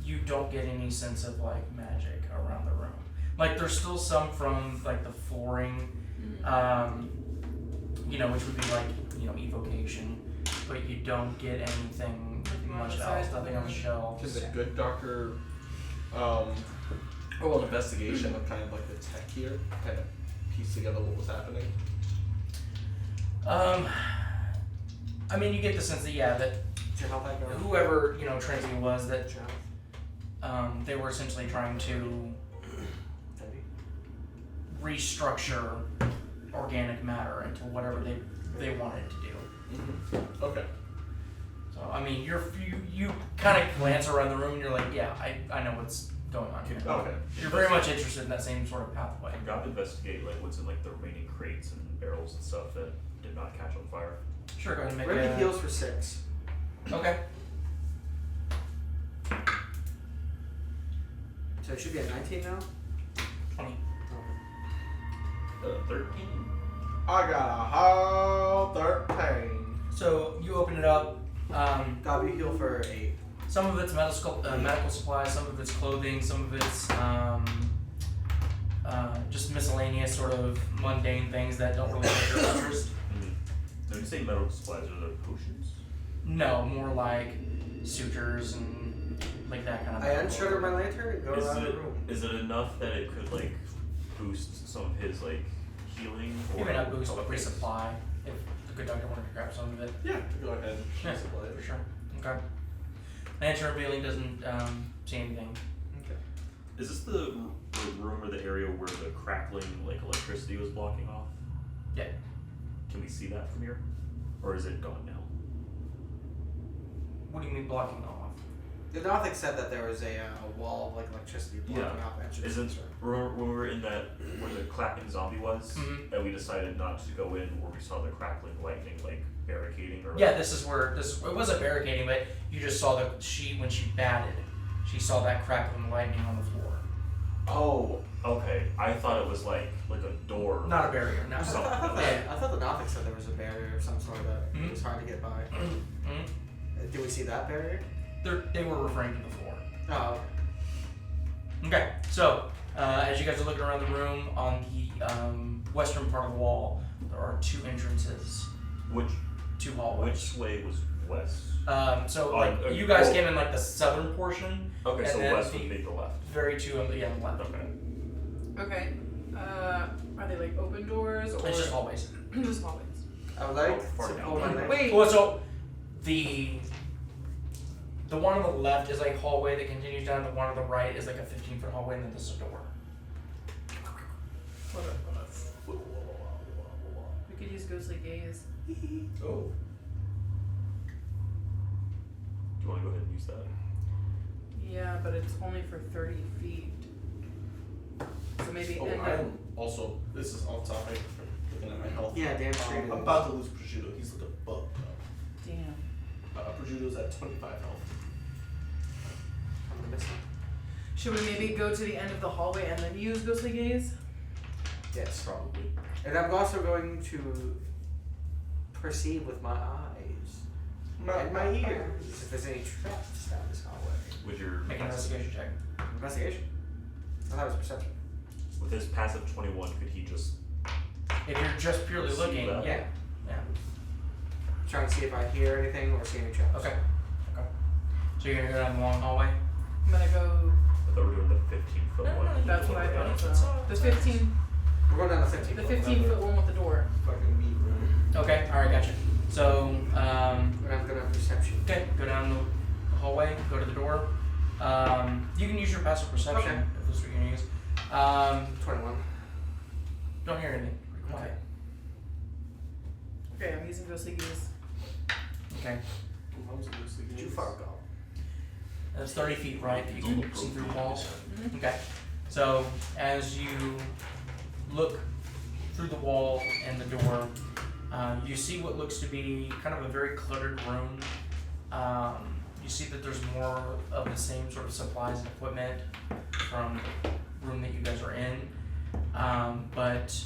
you don't get any sense of like magic around the room. Like there's still some from like the flooring, which would be like evocation, but you don't get anything much else. Nothing on the shelves. Because the good doctor, an investigation of kind of like the tech here, kind of piece together what was happening. I mean, you get the sense that Did you help that go? whoever Trinity was, that they were essentially trying to restructure organic matter into whatever they wanted to do. Mm-hmm. Okay. So I mean, you kind of glance around the room and you're like, yeah, I know what's going on here. Okay. You're very much interested in that same sort of pathway. Can God investigate like what's in like the remaining crates and barrels and stuff that did not catch on fire? Sure, go ahead and make Remmy a... heals for 6. Okay. So it should be at 19 now? 20. 13. I got a whole 13. So you open it up. Gob, you heal for 8. Some of it's medical supplies, some of it's clothing, some of it's just miscellaneous sort of mundane things that don't really take your interest. When you say medical supplies, are there potions? No, more like sutures and like that kind of I unshuttered my lantern and go around the room. Is it enough that it could like boost some of his like healing? You may not boost, or but resupply if the good doctor wanted to grab some of it. Yeah, go ahead. Yeah, Supply it. for sure. Okay. Lantern revealing doesn't see anything. Okay. Is this the room or the area where the crackling like electricity was blocking off? Yeah. Can we see that from here, or is it gone now? What do you mean blocking off? The Nothic said that there was a wall of like electricity blocking off entrances. Isn't remember when we were in that where the clapping zombie was, Mhm. and we decided not to go in where we saw the crackling lightning like barricading or Yeah, this is where it wasn't barricading, but you just saw when she batted, she saw that crackling lightning on the floor. Oh, okay. I thought it was like a door. Not a barrier, no. I thought the Nothic said there was a barrier of some sort that Mhm. it was hard to get by. Mhm. Did we see that barrier? They were referring to the floor. Oh. Okay, so as you guys are looking around the room, on the western part of the wall, there are 2 entrances, Which 2 hallways. way was west? So On- like you guys came in like the southern portion, Okay, and so then west would be the left. very 2 on the left. Okay. Okay. Are they like open doors or It's just hallways. just hallways? I would like Oh, far to down. pull my leg. Wait. Well, so the one on the left is like hallway that continues down. The one on the right is like a 15-foot hallway, and then there's a door. Hold up. We could use ghostly gaze. Oh. Do you want to go ahead and use that? Yeah, but it's only for 30 feet. So maybe Oh, end I up. am also. This is off topic. Looking at my health. Yeah, damn straight. I'm about to lose prosciutto. He's like a bug. Damn. Prosciutto's at 25 health. I'm gonna miss him. Should we maybe go to the end of the hallway and then use ghostly gaze? Yes, probably. And I'm also going to perceive with my eyes and my ears if there's any traps down this hallway. With your Make an investigation check. Investigation. I thought it was perception. with his passive 21, could he just? If you're just purely See looking, that? yeah. Trying to see if I hear anything or see any traps. Okay. So you're gonna go down the long hallway. I'm gonna go. I thought we were doing the 15-foot No, one. no, That's what I Yeah. thought. So. The 15. We're going down the 15. The 15-foot one with the door. Fucking meat room. Okay. All right. Gotcha. So And I'm gonna perception. okay, go down the hallway. Go to the door. You can use your passive perception Okay. if that's what you're gonna use. 21. Don't hear anything. Be quiet. Okay, I'm using ghostly gaze. Okay. Did you fart go? That's 30 feet, right? That you can see through walls. Mhm. Okay. So as you look through the wall and the door, you see what looks to be kind of a very cluttered room. You see that there's more of the same sort of supplies and equipment from the room that you guys are in, but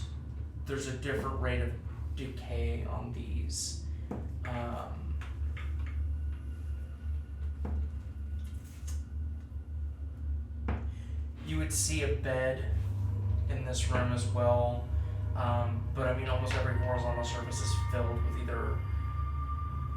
there's a different rate of decay on these. You would see a bed in this room as well, but I mean almost every horizontal surface is filled with either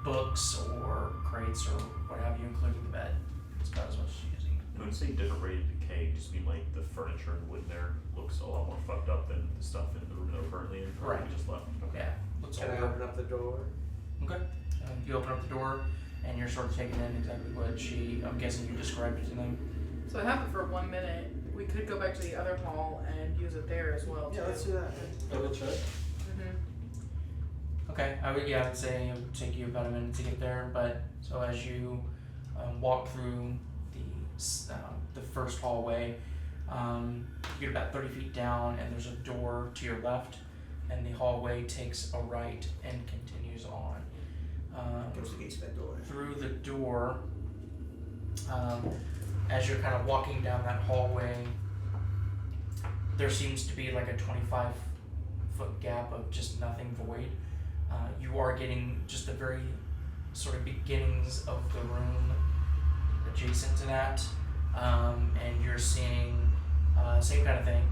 books or crates or what have you, including the bed. It's about as much as you're using. When you say different rate of decay, just mean like the furniture and wood in there looks a lot more fucked up than the stuff in the room that we're currently in, or Right. we just left. Okay. Yeah, looks Can I older. open up the door? Okay. You open up the door and you're sort of taking in exactly what I'm guessing you described it to them. So I have it for 1 minute. We could go back to the other hall and use it there as well. Yeah, too. let's do that. Double check. Mhm. Okay, I would say it would take you about a minute to get there, but so as you walk through the first hallway, you get about 30 feet down and there's a door to your left, and the hallway takes a right and continues on. Goes the gates bed door. Through the door, as you're kind of walking down that hallway, there seems to be like a 25-foot gap of just nothing void. You are getting just the very sort of beginnings of the room adjacent to that, and you're seeing same kind of thing,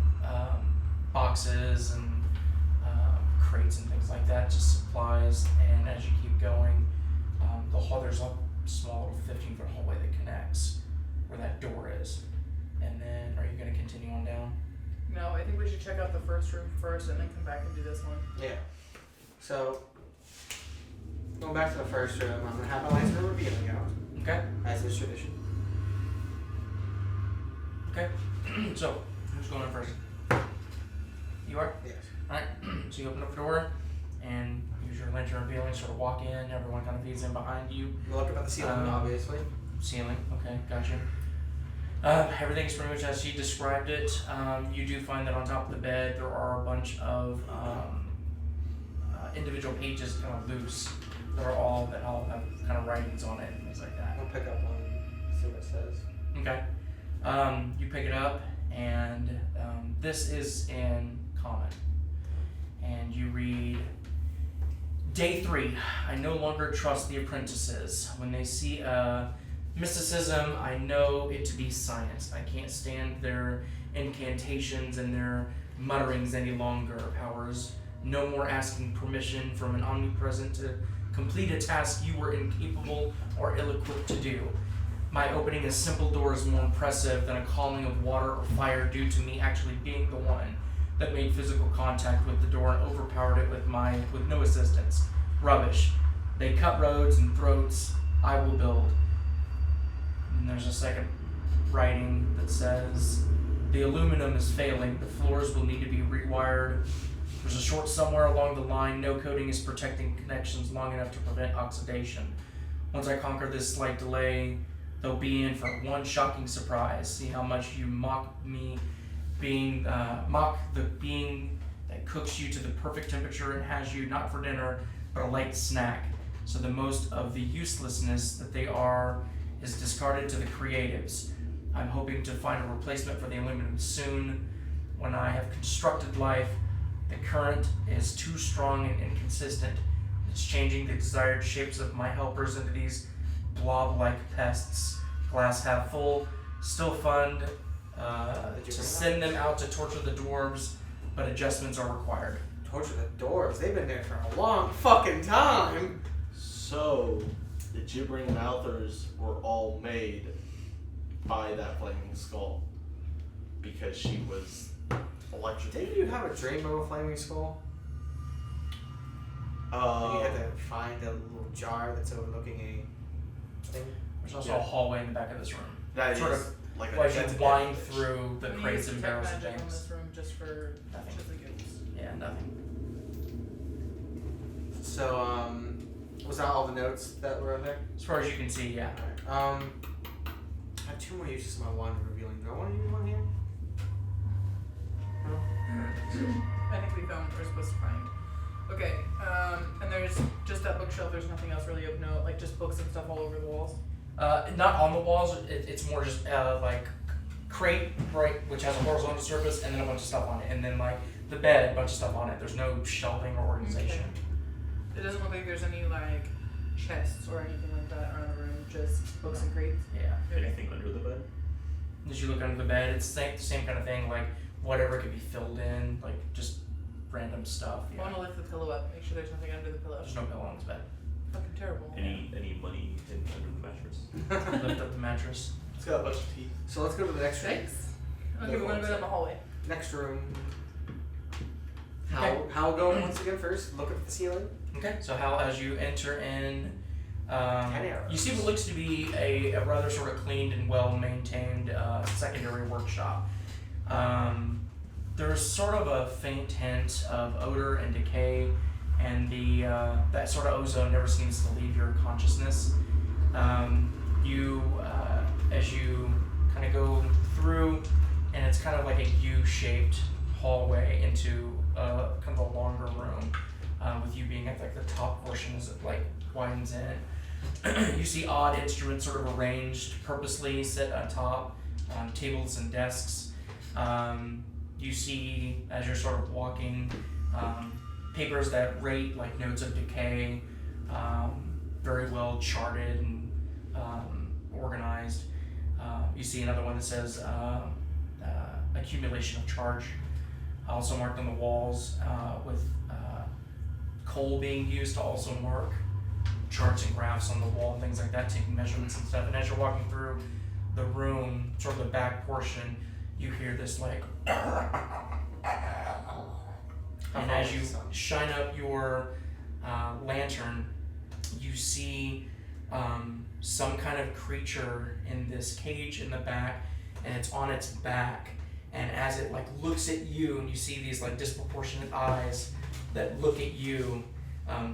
boxes and crates and things like that, just supplies. And as you keep going, there's a small little 15-foot hallway that connects where that door is. And then, are you going to continue on down? No, I think we should check out the first room first and then come back and do this one. Yeah. So, going back to the first room, I'm gonna have my lights revealing out, Okay. as is tradition. Okay. So, who's going in first? You are? Yes. Alright. So you open up the door, and use your lantern revealing, sort of walk in, everyone kind of feeds in behind you. Look up at the ceiling, obviously. Ceiling, okay, gotcha. Everything's pretty much as she described it. You do find that on top of the bed there are a bunch of individual pages kind of loose that all have kind of writings on it and things like that. I'll pick up one and see what it says. Okay. You pick it up, and this is in common. And you read, Day 3. I no longer trust the apprentices. When they see mysticism, I know it to be science. I can't stand their incantations and their mutterings any longer. Powers, no more asking permission from an omnipresent to complete a task you were incapable or ill-equipped to do. My opening a simple door is more impressive than a calling of water or fire due to me actually being the one that made physical contact with the door and overpowered it with no assistance. Rubbish. They cut roads and throats. I will build. And there's a second writing that says, the aluminum is failing. The floors will need to be rewired. There's a short somewhere along the line. No coating is protecting connections long enough to prevent oxidation. Once I conquer this slight delay, they'll be in for one shocking surprise. See how much you mock the being that cooks you to the perfect temperature and has you not for dinner, but a light snack. So the most of the uselessness that they are is discarded to the creatives. I'm hoping to find a replacement for the aluminum soon. When I have constructed life, the current is too strong and inconsistent. It's changing the desired shapes of my helpers into these blob-like pests. Glass half full. Still fund to send them out to torture the dwarves, but adjustments are required. Torture the dwarves? They've been there for a long fucking time. So, the gibbering mouthers were all made by that flaming skull because she was electrocuted. Didn't you have a dream of a flaming skull? And you had to find a little jar that's overlooking a thing. There's also a hallway in the back of this room. That sort is of like a Like you gigantic wind image. through the We crates used and detect barrels of magic in things. this room just for Nothing. giggles. Yeah, nothing. So, was that all the notes that were in there? As far as you can see, yeah. Alright. I have 2 more uses of my wand revealing. Do I want to use one here? No? I think we found what we're supposed to find. Okay, and there's just that bookshelf, there's nothing else really of note, like just books and stuff all over the walls. Not on the walls. It's more just like crate, right, which has a horizontal surface, and then a bunch of stuff on it, and then like the bed, a bunch of stuff on it. There's no shelving or organization. It doesn't look like there's any like chests or anything like that around the room, just books and crates. Yeah. Okay. Anything under the bed? As you look under the bed, it's the same kind of thing. Like whatever could be filled in, like just random stuff. I Yeah. want to lift the pillow up, make sure there's nothing under the pillow. There's no pillow on this bed. Fucking terrible. Any money hidden under the mattress? Lift up the mattress. It's got a bunch of teeth. So let's go to the next room. Thanks. Okay, we're gonna go down the hallway. Next room. Okay. How go once again first? Look at the ceiling. Okay. So Hal, as you enter in, arrows. you see what looks to be a rather sort of cleaned and well-maintained secondary workshop. There's sort of a faint hint of odor and decay, and that sort of ozone never seems to leave your consciousness. As you kind of go through, and it's kind of like a U-shaped hallway into kind of a longer room, with you being at like the top portion as it like widens in. You see odd instruments sort of arranged purposely, set on top, tables and desks. You see, as you're sort of walking, papers that rate like notes of decay, very well charted and organized. You see another one that says accumulation of charge, also marked on the walls with coal being used to also mark charts and graphs on the wall and things like that, taking measurements and stuff. And as you're walking through the room, sort of the back portion, you hear this like, and as you shine up your lantern, you see some kind of creature in this cage in the back, and it's on its back. And as it like looks at you, and you see these like disproportionate eyes that look at you,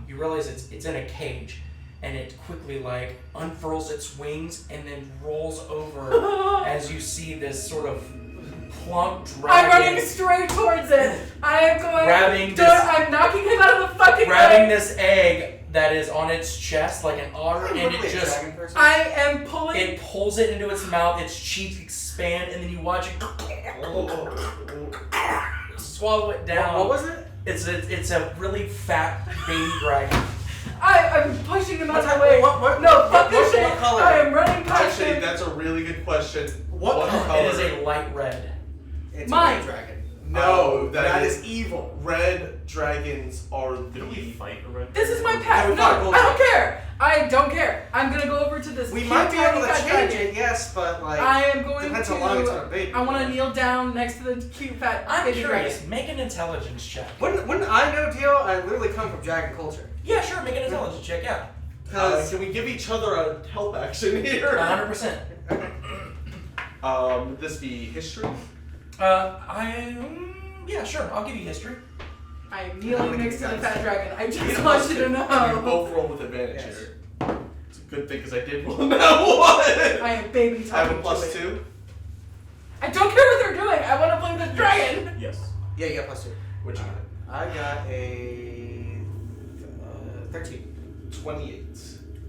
you realize it's in a cage, and it quickly like unfurls its wings and then rolls over as you see this sort of plump dragon. I'm running straight towards it. I am going. Grabbing I'm knocking him out of the fucking grabbing way. this egg that is on its chest like an otter, and it just I am pulling. it pulls it into its mouth. Its cheeks expand, and then you watch it swallow it down. What was it? It's a really fat baby dragon. I'm pushing him out of the way. What? No, fuck this what shit. color? I am running past Actually, him. that's a really good question. What color? It is a light red. It's Mine. a red dragon. No, that that is evil. Red dragons are Did we the. fight a red This is my dragon? pet. we No, fought a gold I don't care. I don't care. I'm gonna go over to this. We cute, might be able to tiny fat change dragon. it, yes, but like I am going depends to. how long it's on a baby. I want to kneel down next to the cute fat I'm baby curious. dragon. Make an intelligence check. Wouldn't I know, Dio? I literally come from dragon culture. Yeah, sure. Make an intelligence check. Yeah. Because Can we give each other a help action here? 100%. Would this be history? Yeah, sure. I'll give you history. I am kneeling next to the fat dragon. I You just want you to You know. both roll with advantage Yes. here. It's a good thing because I did roll that one. I am baby talking I have a to plus it. 2. I don't care what they're doing. I want to play the dragon. Yes. yeah, you got plus 2. What'd you I got a 13. get? 28.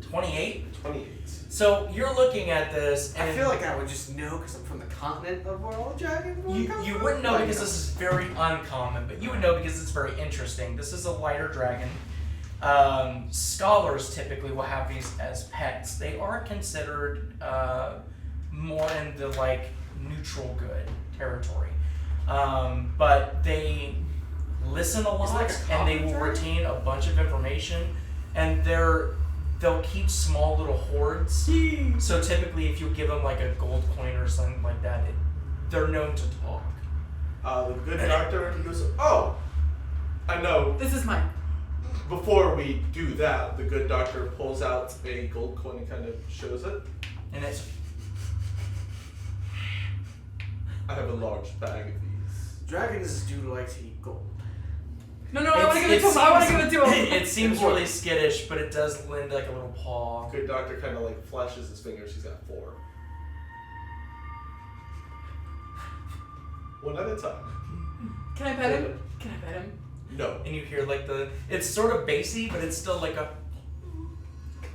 28. 28. So you're looking at this, and I feel like I would just know because I'm from the continent of where all dragons come you from. wouldn't know Like, because this is very uncommon, but you would know because it's very interesting. This is a lighter dragon. Scholars typically will have these as pets. They are considered more in the like neutral good territory, but they listen a lot like a and they common will dragon? retain a bunch of information, and they'll keep small little hoards. So typically, if you give them like a gold coin or something like that, they're known to talk. The good doctor goes, oh, I know. This is mine. Before we do that, the good doctor pulls out a gold coin and kind of shows it. And it's I have a large bag of these. Dragons do like to eat gold. No, I want to give it to him. I want to give it to him. It seems really skittish, but it does lend like a little paw. Good doctor kind of like flashes his fingers. He's got 4. One at a time. Can I pet him? Can I pet him? No. And you hear like it's sort of bassy, but it's still like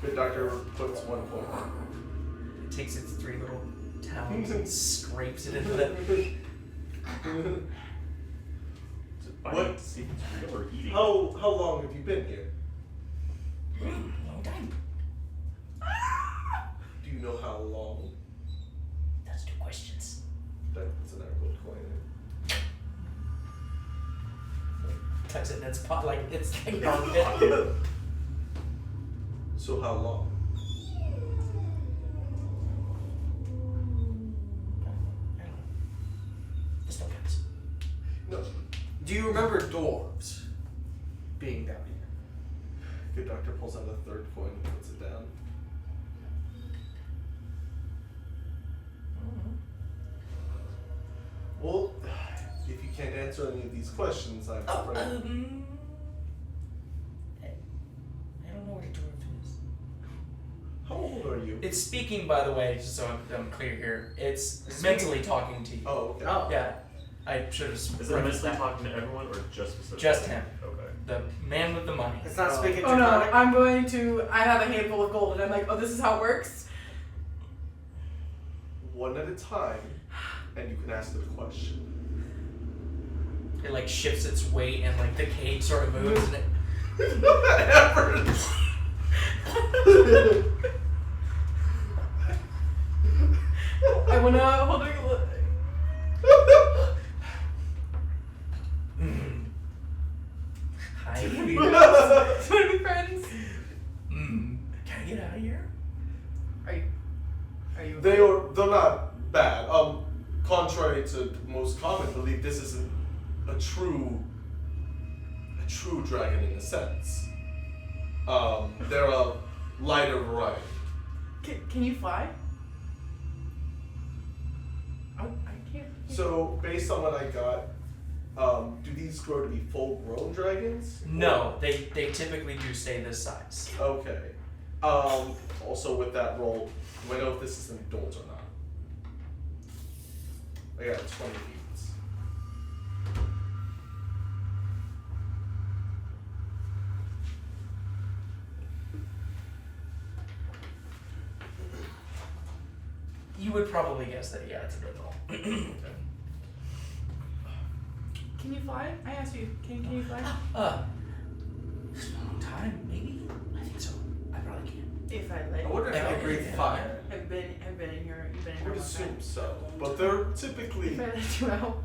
Good doctor puts 1 coin. it takes its 3 little talons and scrapes it into the. Is it biting What? to see if it's real or eating? How long have you been here? Long time. Do you know how long? That's 2 questions. That's another gold coin. Tucks it in its pot like it's like armpit. So how long? This no counts. No. Do you remember dwarves being down here? Good doctor pulls out a 3rd coin and puts it down. Well, if you can't answer any of these questions, I'm Oh, afraid. I don't know what a dwarf is. How old are you? It's speaking, by the way, just so I'm clear here. It's mentally talking to you. Oh, okay. Oh. Yeah, I should have. Is it referenced mentally that. talking to everyone or just specifically? Just him. Okay. The man with the money. It's not speaking Oh no, Draconic? I'm going to. I have a handful of gold, and I'm like, oh, this is how it works. One at a time, and you can ask the question. It like shifts its weight and like the cage sort of moves and it. I wanna hold it. Hi. Do you want to be friends? Can I get out of here? Are you? They're not bad. Contrary to most common belief, this isn't a true dragon in a sense. They're a lighter variety. Can you fly? I can't. So based on what I got, do these grow to be full-grown dragons? No, they typically do stay this size. Okay. Also with that roll, do I know if this is an adult or not? I got 20 feet. You would probably guess that, yeah, it's an adult. Can you fly? I asked you. Can you fly? It's been a long time, maybe? I think so. I probably can. If I I let. wonder if Yeah, I breathe yeah. fire. I've been in here. You've been in I here. would a long assume time. so. But they're typically If I let you out,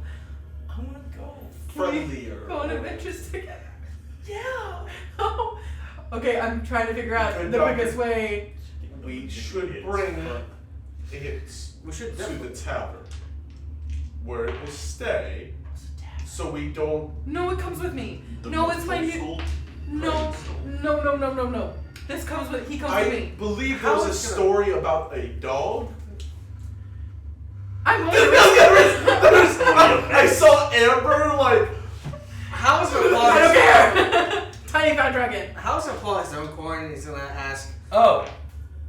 I want to go. friendlier. go on adventures together. Yeah. Oh. Okay, I'm trying to figure out Good the doctor. quickest way. We should bring it We should to the tavern, where it will stay, so we don't. No, it comes with me. The No, it's my new. multiple No, no. This comes with. He comes with I me. believe How there's a is it gonna- story about a dog. I'm only. I saw Amber like. How is it I apply? don't care. Tiny fat dragon. How is it apply his own coin? He's gonna ask. Oh,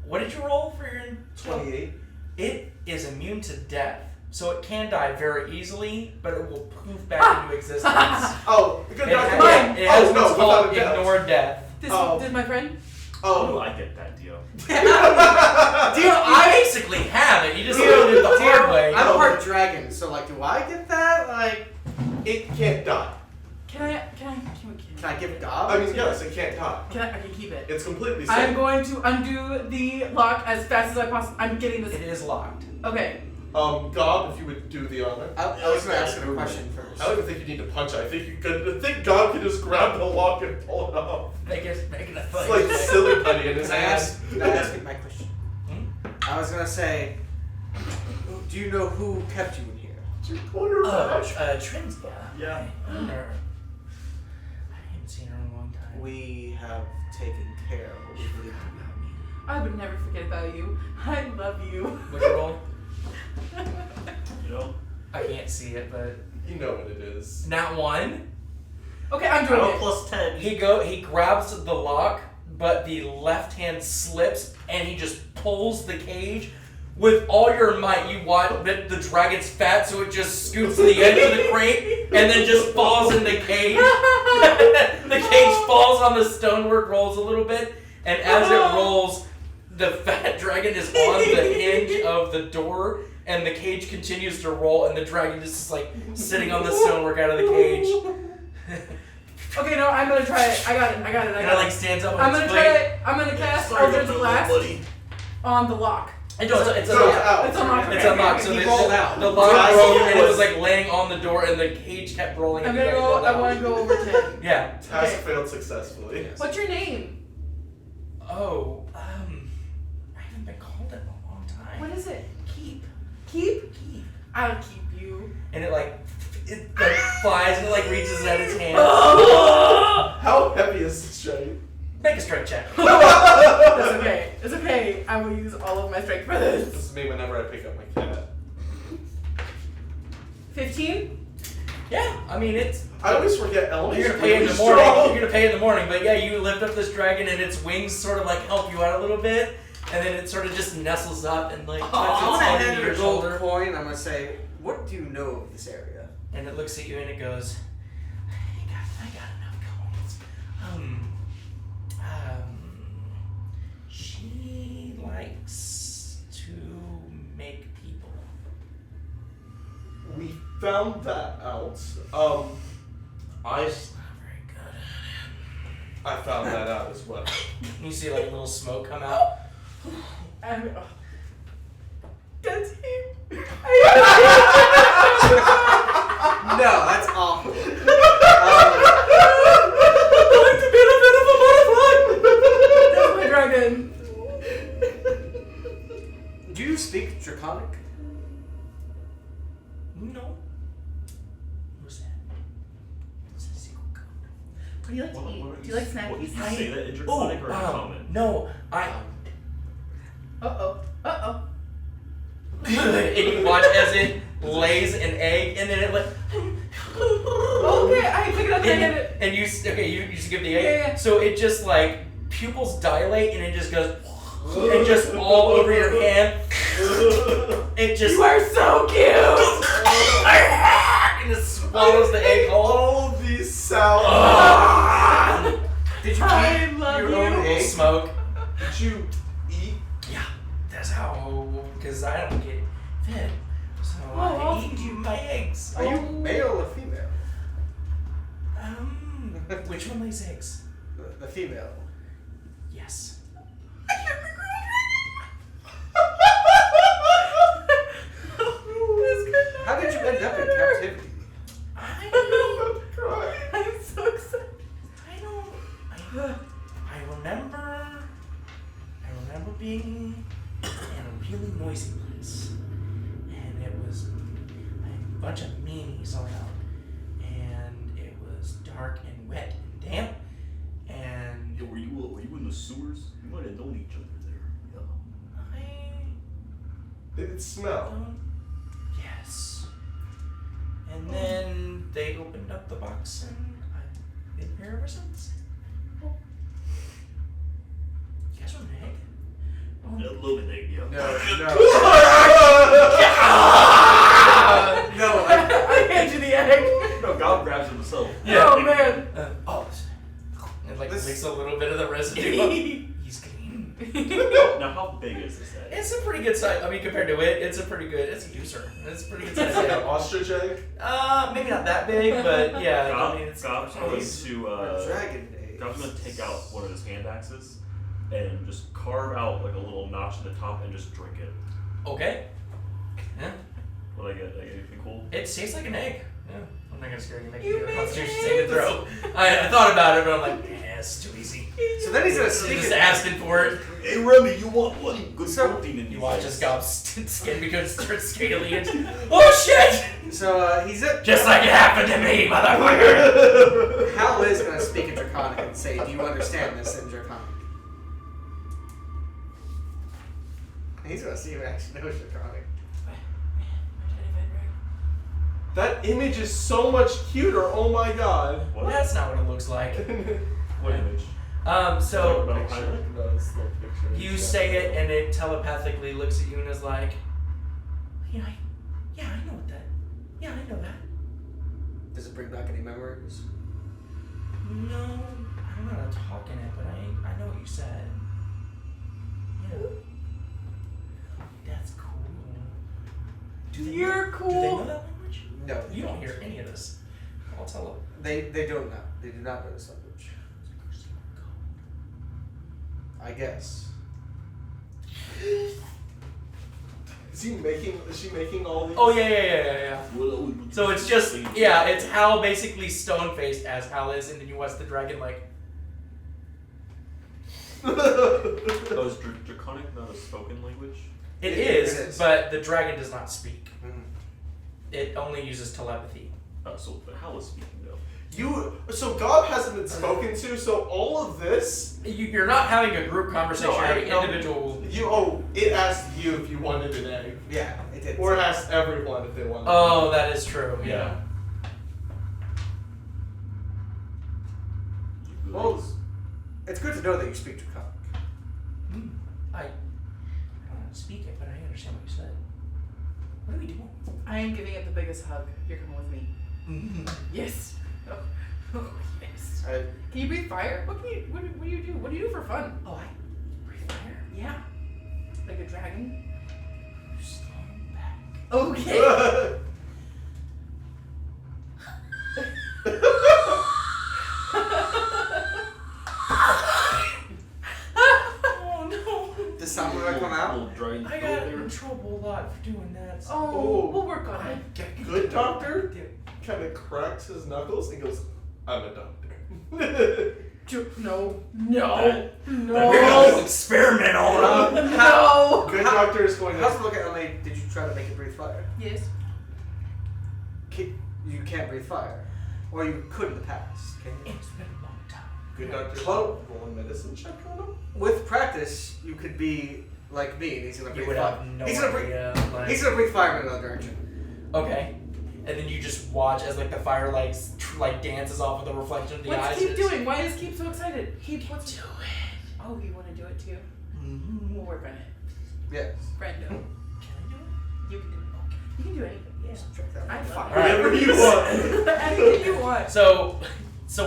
what did you roll for your 28. It is immune to death, so it can die very easily, but it will poof back into existence. Oh, good It, doctor. ha- it has Oh no, what's without called a doubt. ignore death. This Oh. did my friend. Oh, Oh, I get that deal. You basically have it. You just learned it the hard way. I'm part dragon, so like, do I get that? Like, it can't die. Can I give Gobs? I mean, yes, it can't die. I can keep it. It's completely I'm safe. going to undo the lock as fast as I possibly. I'm getting It this. is locked. Okay. God, if you would do the honor. I was gonna ask him a question first. I don't even think you need to punch it. I think you could. I think God can just grab the lock and pull it off. Make it a It's fight. like silly putty in his Can I hand. ask you my question? Hmm? I was gonna say, do you know who kept you in here? Trins, Yeah. I haven't seen her in a long time. We have taken care of what we believe to be. I would never forget about you. I love you. What'd you roll? You know? I can't see it, but You know what it is. not one. Okay, I'm doing Oh, it. plus 10. He grabs the lock, but the left hand slips, and he just pulls the cage. With all your might, you want that the dragon's fat, so it just scoots to the edge of the crate, and then just falls in the cage. The cage falls on the stonework, rolls a little bit, and as it rolls, the fat dragon is on the hinge of the door, and the cage continues to roll, and the dragon just is like sitting on the stonework out of the cage. Okay, no, I'm gonna try it. I got it. And it like stands up on I'm its gonna plate. try it. I'm gonna cast Eldritch Blast on the lock. It's So unlocked. it's out. It's unlocked. It's Okay, unlocked. okay, So He the rolled out. the lock I rolled, see and it it was was- like laying on the door, and the cage kept rolling. I'm and the gonna dragon go. rolled I out. want to go over 10. Yeah. Task Okay. failed successfully. What's your name? Oh, I haven't been called it in a long time. What is it? Keip? Keep? Keep. I'll keep you. And it like flies and it like reaches out its hand. How heavy is this dragon? Make a strength check. That's okay. It's okay. I will use all of my strength for This this. is me whenever I pick up my cat. 15? Yeah, I mean it's. I always forget Elimae's You're gonna pay in really the morning. strong. You're gonna pay in the morning, but yeah, you lift up this dragon and its wings sort of like help you out a little bit, and then it sort of just nestles up and like I'm touches gonna its hand head you to a your gold shoulder, coin. I'm gonna say, what do you know of this area? and it looks at you and it goes, I got enough coins. She likes to make people. We found that out. I She's not very good at I found that out as well. it. You see like a little smoke come out. And, that's him. No, that's awful. I like to be a bit of a butterfly. That's my dragon. Do you speak Draconic? No. Who's that? What's the secret code? What do you like to eat? Do you like snack What, you pieces? say that in Draconic or in common? No, I. Uh-oh. Uh-oh. And you watch as it lays an egg, and then it like Okay, I pick it up and I get it. And you just give the egg. Yeah. So it just like pupils dilate and it just goes and just all over your hand. It just You are so cute. and it swallows the egg whole. All these sounds. Did you I eat love your you. own egg? Smoke. Did you eat? Yeah, that's how. Because I don't get fed, so Oh, I eat my eggs. Are you male or female? Which one lays eggs? The female. Yes. How did you end up in captivity? I'm so excited. I remember being in a really noisy place, and it was a bunch of meanies around, and it was dark and wet and damp, and Yeah, were you in the sewers? You might have known each other there. Yeah. I Did it smell? don't. Yes. And then they opened up the box, and I've been here ever since. Oh. You guys want an egg? Oh. A little bit egg, yeah. No, I hand you the egg. No, God grabs himself. Oh man. And like This- makes a little bit of the residue. He's clean. Now, how big is this egg? It's a pretty good size. I mean, compared to it, it's a pretty good. It's a user. It's a pretty good It's like size. an ostrich egg. Maybe not that big, but yeah. I mean, it's Gob's going to dragon eggs. Gob's going to take out one of his hand axes and just carve out like a little notch in the top and just drink it. okay. Yeah, What I get? Like, anything cool? it tastes like an egg. Yeah, I'm not gonna scare you. Make You you a make constitution eggs. saving throw. I thought about it, but I'm like, yeah, it's too easy. So then he's gonna I'm sneak just it. asking for it. Hey Remmy, you want one? Good So- protein in You these watch eggs. as Gob's skin becomes scaly and oh shit! So he's at. Just like it happened to me, motherfucker. Hal is gonna speak in Draconic and say, "Do you understand this in Draconic?" He's gonna see if he actually knows Draconic. That image is so much cuter. Oh my god. What? That's not what it looks like. What image? So Like, Picture. No, it's the picture. you say it, and it telepathically looks at you and is like, I know what that. Yeah, I know that. Does it bring back any memories? No, I don't know how to talk in it, but I know what you said. Yeah. That's cool. Do they You're know, cool. Do they know that language? No, You don't hear any of this. I'll tell them. They don't know. They do not know this language. I guess. Is she making all these? Oh yeah. So it's just it's Hal basically stone faced as Hal is, and then you watch the dragon like. Oh, is Draconic not a spoken language? It It is, is. but the dragon does not speak. Mm. It only uses telepathy. Oh, so but how is speaking though? So God hasn't been spoken to. So all of this, You're not having a group conversation. No, You're having no. individual. it asked you if you wanted an egg, Yeah, it did. or it asked everyone if they wanted. Oh, that is true. Yeah. Well, it's good to know that you speak Draconic. I don't know how to speak it, but I understand what you said. What are we doing? I am giving it the biggest hug. You're coming with me. Yes. Oh, yes. Can you breathe fire? What do you do? What do you do for fun? Oh, I breathe fire. Yeah. Like a dragon? You stand back. Okay. Oh no. Does sound like come out? Little dragon I throat got there. in trouble a lot for doing that. Oh, we'll work on it. Good doctor kind of cracks his knuckles and goes, "I'm a doctor." No. That- No. Experimental. No. Good doctor is going How's to. it look at Elimae? Did you try to make it breathe fire? Yes. You can't breathe fire. Or you could in the past, can you? It's been a long time. Good doctor. Well- Roll a medicine check on him. With practice, you could be like me and he's gonna You breathe would fire. have no He's gonna breathe. idea. Like, He's gonna breathe fire in another direction. okay. and then you just watch as like the fire like dances off with the reflection of the What's eyes. Keip doing? Why is Keip so excited? Keip, what's do it? Oh, you want to do it too? Mm-hmm. We'll work on it. Yes. Brendo. Can I do it? You can do it. You can do anything. Yeah. Subtract that. I'm fine. Whatever you want. Anything you want. So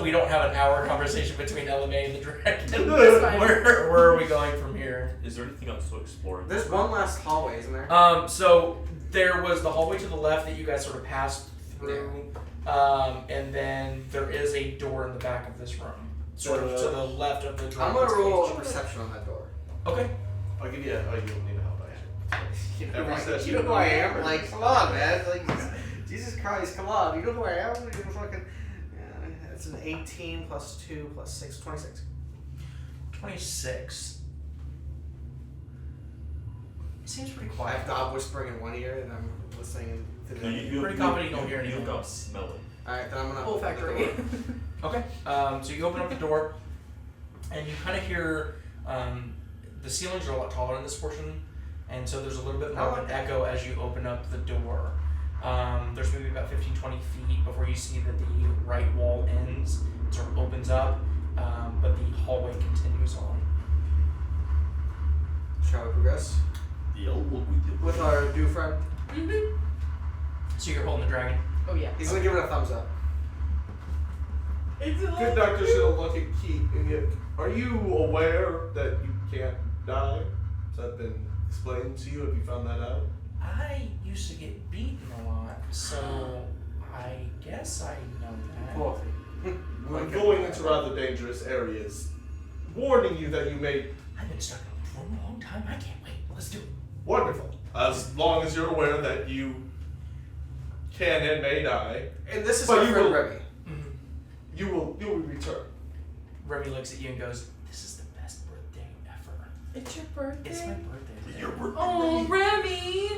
we don't have an hour conversation between Elimae and the dragon. That's fine. Where are we going from here? Is there anything else to explore? There's one last hallway, isn't there? So there was the hallway to the left that you guys sort of passed through, and then there is a door in the back of this room, sort of to the left of the I'm dragon's gonna roll a cage. perception on that door. Okay. I'll give you a. Oh, you don't need help. You Every know, session. you know who I am? Like, come on, man. Like, Jesus Christ, come on. You know who I am? You fucking. It's an 18 plus 2 plus 6, 26. 26. Seems pretty I quiet. have God whispering in one ear, and I'm listening to the. Pretty confident you don't hear You anything. got smelling. Alright, then I'm gonna. Whole open the factory. door. Okay. So you open up the door, and you kind of hear the ceilings are a lot taller in this portion, and so there's a little bit more of an echo as you open up the door. There's maybe about 15-20 feet before you see that the right wall ends, it sort of opens up, but the hallway continues on. Shall we progress? With our new friend? Mm-hmm. So you're holding the dragon. Oh yeah. He's gonna give it a thumbs up. It's a little Conductor's gonna look at Keip and get. Are you aware that you can't die? Has that been explained to you? Have you found that out? I used to get beaten a lot, so I guess I know that. Cool. I'm going into rather dangerous areas. Warning you that you may. I've been stuck in a room a long time. I can't wait. Let's do it. Wonderful. As long as you're aware that you can and may die, And this is But our you friend will- Remmy. you will return. Remy looks at you and goes, "This is the best birthday ever. It's your birthday. It's my birthday today." Your birthday. Oh, Remy.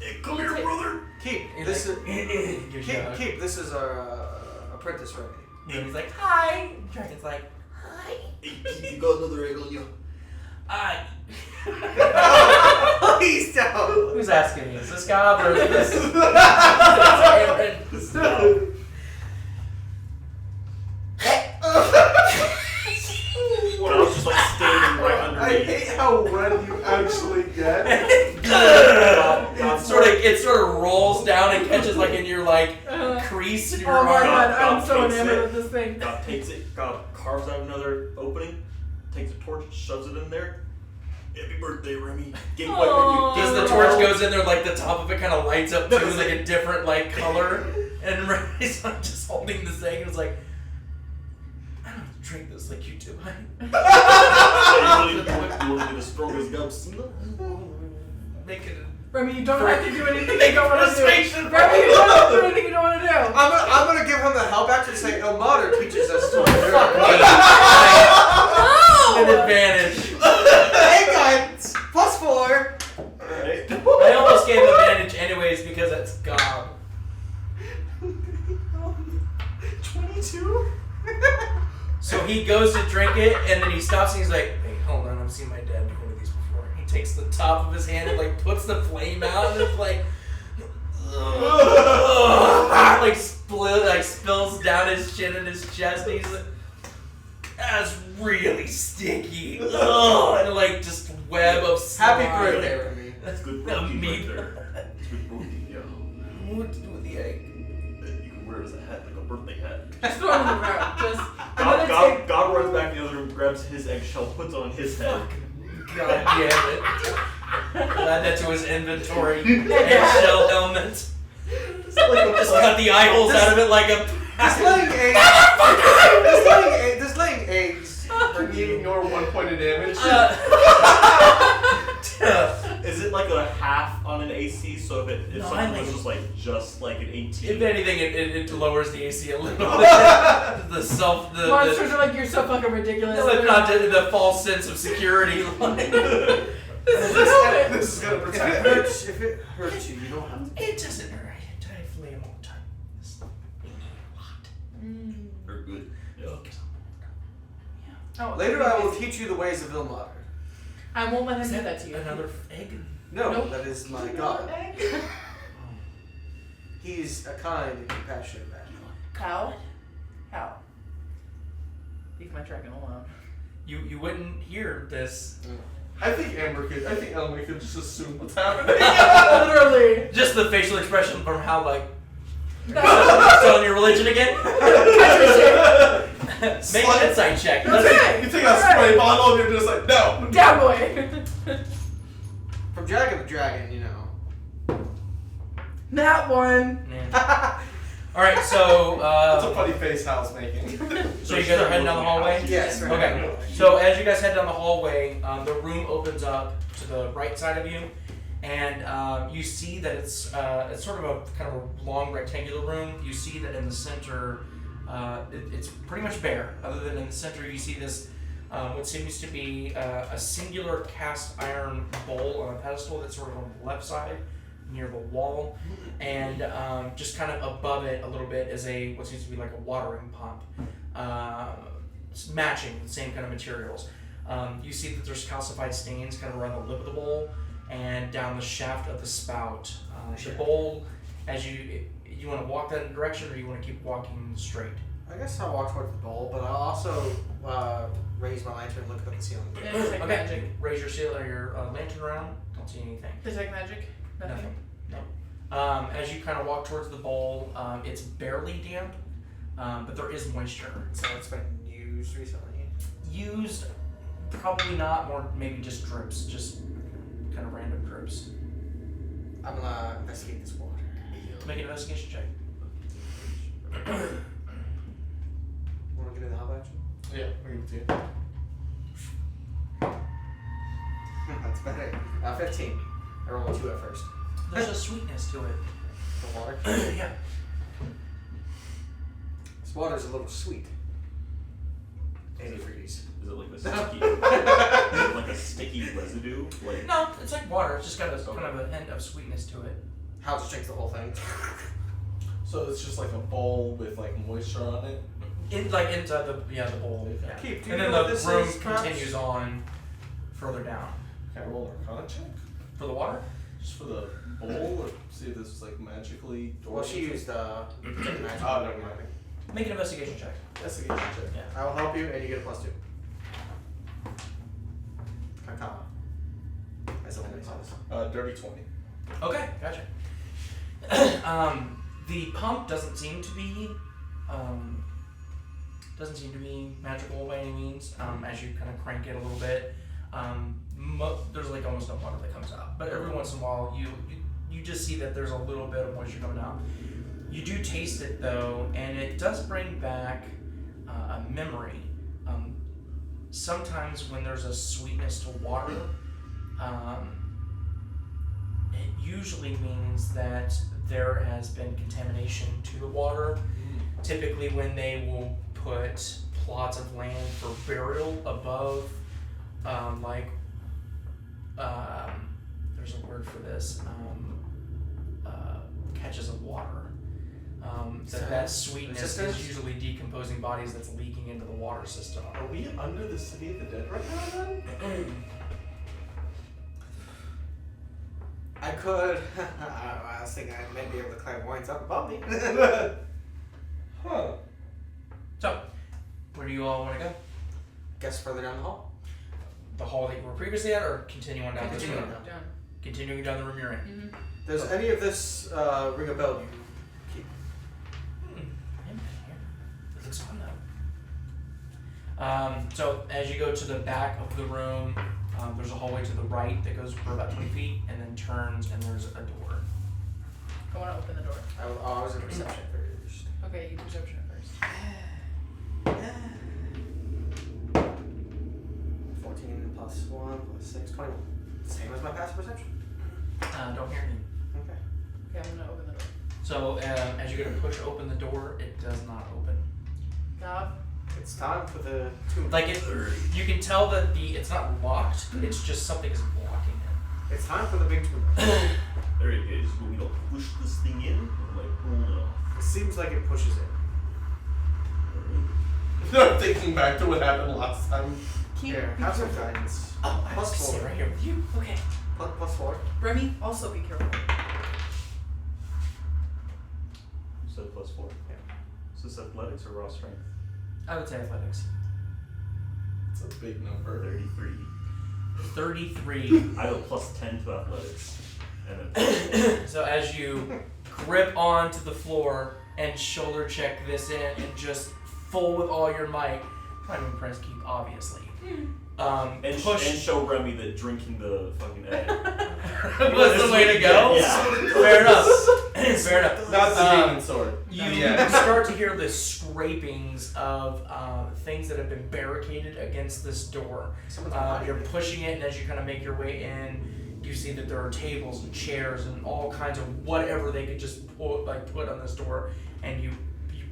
Hey, come here, brother. Keep. He's This like, is. gives you a hug. Keep. This is our apprentice Remmy. Remy's like, "Hi." Dragon's like, "Hi." Hey, you got another egg on you. Please don't. Who's asking me? Is this Gobs or is this? When I was just like standing right I underneath. hate how red you actually get. It sort of rolls down and catches like in your crease in your Oh my arm. god, I'm God so takes enamored it. with this thing. God takes it, God carves out another opening, takes a torch, shoves it in there. Happy birthday, Remy. Game Aw. like Because the torch goes in there, like the top of it kind of lights up too, like a different color. And Remy's just holding this thing and was like, "I don't drink this like you do." You want to be as strong as Gobs. Make it. Remy, you don't have to do anything Make you don't a want to do. persuasion Remy, you don't have to do anything you don't want to do. I'm gonna give him the help action and say, "El Mater teaches us to An advantage. Hey guys, +4. Alright. I almost gave advantage anyways because it's Gob. 22. So he goes to drink it and then he stops and he's like, "Hey, hold on, I've seen my dad do one of these before." He takes the top of his hand and puts the flame out and it's spills down his chin and his chest and he's like, "That's really sticky." And just web of slime. Happy birthday, Remy. That's good That protein meat. right there. It's good protein, yeah. What to do with the egg? You can wear it as a hat, like a birthday hat. Just throw it on the ground. Just another take. God runs back in the other room, grabs his eggshell, puts it on his head. God damn it. Add that to his inventory. Eggshell helmet. Just cut the eye holes out of it like a. Just laying eggs. Can you ignore 1 point of damage? Is it like a half on an AC? So if No, something I was think- just like an 18. If anything, it lowers the AC a little bit. Monsters are like, "You're so fucking ridiculous." Not the false sense of security. This is gonna If protect it me. hurts you, you don't have to. It doesn't hurt. I flame all the time. This we need a lot. Or good. Yeah. Oh, Later, I will teach you the ways of Ilmater. I won't let him Is do that to you. Another egg? No, Nope. that is my god. He's a kind and compassionate man. How? Leave my dragon alone. You wouldn't hear this. I think Elimae could just assume what's happening. Literally. Just the facial expression from how like still in your religion again. Make an insight check. You take a spray bottle and you're just like, no. Down boy. From dragon to dragon, you know. That one. Yeah. All right, so That's a funny face Hal's making. so you guys are heading down the hallway. Yes. Right. Okay. So as you guys head down the hallway, the room opens up to the right side of you, and you see that it's sort of a kind of a long rectangular room. You see that in the center, it's pretty much bare. Other than in the center, you see this what seems to be a singular cast iron bowl on a pedestal that's sort of on the left side near the wall, and just kind of above it a little bit is what seems to be like a watering pump, matching the same kind of materials. You see that there's calcified stains kind of around the lip of the bowl and down the shaft of the spout. The bowl, as you want to walk that direction, or you want to keep walking straight? I guess I'll walk towards the bowl, but I'll also raise my lantern and look up at the ceiling. Yeah, detect magic. Raise your lantern around. Don't see anything. Detect magic. Nothing. No. As you kind of walk towards the bowl, it's barely damp, but there is moisture. So it's been used recently. Used, probably not. More maybe just drips, just kind of random drips. I'm gonna investigate this water. Make an investigation check. Wanna give me the help action? Yeah, I'll give it to you. That's better. 15. I rolled a 2 at first. There's a sweetness to it. The water. Yeah. This water's a little sweet. 80 degrees. Is it like a sticky? Is it like a sticky residue? Like No, it's like water. It's just got a kind of a hint of sweetness to it. How just drinks the whole thing. So it's just like a bowl with like moisture on it. Inside the bowl. Okay. Yeah. Keip, do you And then know the what this room is, perhaps? continues on further down. Can I roll an Arcana check? For the water? Just for the bowl, or see if this is like magically. Well, she used magic. Oh, never mind. Make an investigation check. Investigation check. Yeah. I will help you, and you get a +2. Arcana. As a Dirty 20. Okay, gotcha. The pump doesn't seem to be magical by any means. As you kind of crank it a little bit, there's like almost no water that comes out. But every once in a while, you just see that there's a little bit of moisture coming out. You do taste it though, and it does bring back a memory. Sometimes when there's a sweetness to water, it usually means that there has been contamination to the water. Typically when they will put plots of land for burial above, there's a word for this, catches of water. That sweetness is usually decomposing bodies that's leaking into the water system. Are we under the City of the Dead right now then? I could. I was thinking I might be able to clairvoyance up above me. Huh. So, where do you all want to go? Guess further down the hall. The hall that you were previously at, or continue on down this Continue room? on. Down. Continuing down the room you're in. Mm-hmm. Does any of this ring a bell? You keep. It looks fun though. So as you go to the back of the room, there's a hallway to the right that goes for about 20 feet and then turns, and there's a door. I want to open the door. I was in reception first. Okay, you perception at first. 14 plus 1 plus 6, 21. Same as my passive perception. Don't hear anything. Okay. Okay, I'm gonna open the door. So as you go to push open the door, it does not open. Gob. It's time for the tomb. Like you can tell that it's not locked. It's just something is blocking it. It's time for the big tomb. there it is. Will we push this thing in or like pull it off? It seems like it pushes it. I'm thinking back to what happened last time. Here, have some guidance. Oh, I Plus have to sit 4. right here with you. Okay. Plus 4. Remy, also be careful. +4. Yeah. Is this athletics or raw strength? I would say athletics. It's a big number. 33. 33. I have a +10 to athletics. And then So as you grip onto the floor and shoulder check this in and just full with all your might, trying to impress Keip, obviously. and Push. and show Remy that drinking the fucking egg. Was the way to go? Yeah. Fair enough. Fair enough. Not the demon sword. You Yeah. start to hear the scrapings of things that have been barricaded against this door. You're pushing it, and as you kind of make your way in, you see that there are tables and chairs and all kinds of whatever they could just put on this door, and you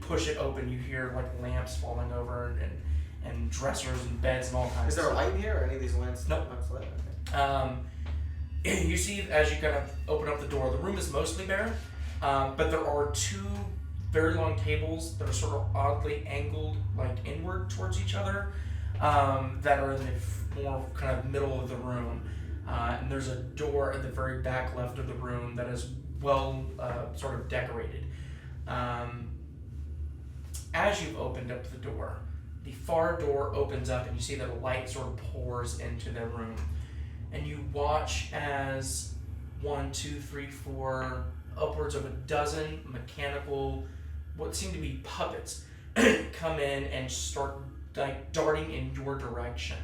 push it open. You hear like lamps falling over and dressers and beds and all kinds. Is there a of light in here, or any of these lamps? Nope. Lamps lit? Okay. You see as you kind of open up the door, the room is mostly bare, but there are two very long tables that are sort of oddly angled like inward towards each other that are in the more kind of middle of the room. And there's a door at the very back left of the room that is well sort of decorated. As you've opened up the door, the far door opens up and you see that a light sort of pours into the room. And you watch as 1, 2, 3, 4, upwards of a dozen mechanical, what seem to be puppets, come in and start like darting in your direction.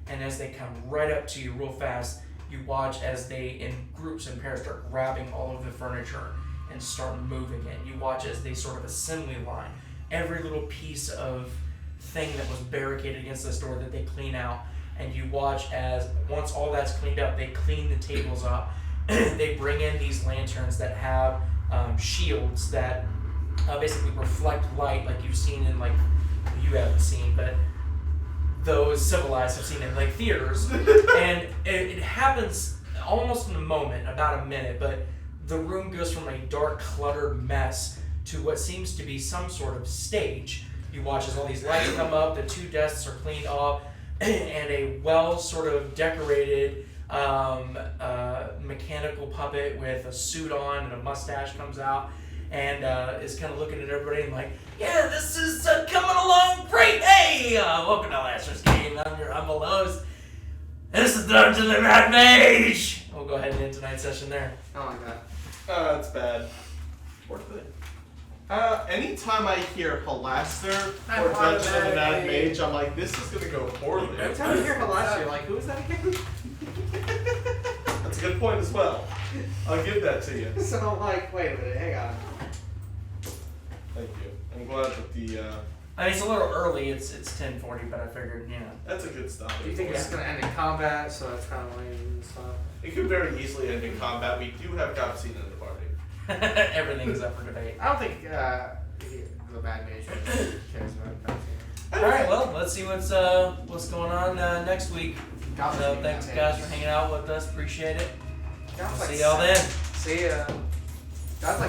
And as they come right up to you real fast, you watch as they, in groups and pairs, start grabbing all of the furniture and start moving it. You watch as they sort of assembly line every little piece of thing that was barricaded against this door that they clean out. And you watch as once all that's cleaned up, they clean the tables up. They bring in these lanterns that have shields that basically reflect light, like you've seen in like you haven't seen, but those civilized have seen in like theaters. And it happens almost in a moment, about a minute, but the room goes from a dark, cluttered mess to what seems to be some sort of stage. You watch as all these lights come up, the two desks are cleaned off, and a well sort of decorated mechanical puppet with a suit on and a mustache comes out and is kind of looking at everybody and like, yeah, this is coming along great. Hey, welcome to last year's game. I'm your humble host. This is Dungeon the Mad Mage. We'll go ahead and end tonight's session there. Oh my god. That's bad. Or good. Anytime I hear Halaster I'm or Dungeon of the Mad automatic. Mage, I'm like, this is gonna go poorly. Every time you hear Halaseliax, you're like, who is that again? That's a good point as well. I'll give that to you. So I'm like, wait a minute, hang on. Thank you. I'm glad that the I mean, it's a little early. It's 10:40, but I figured, you know. that's a good stop. Do you think it's gonna end in combat, so that's kind of lame and stuff? It could very easily end in combat. We do have Gobs in the party. Everything is up for debate. I don't think the bad mage really cares about that. All right, well, let's see what's going on next week. So thanks guys for hanging out with us. Appreciate it. We'll see y'all then. See ya. That's like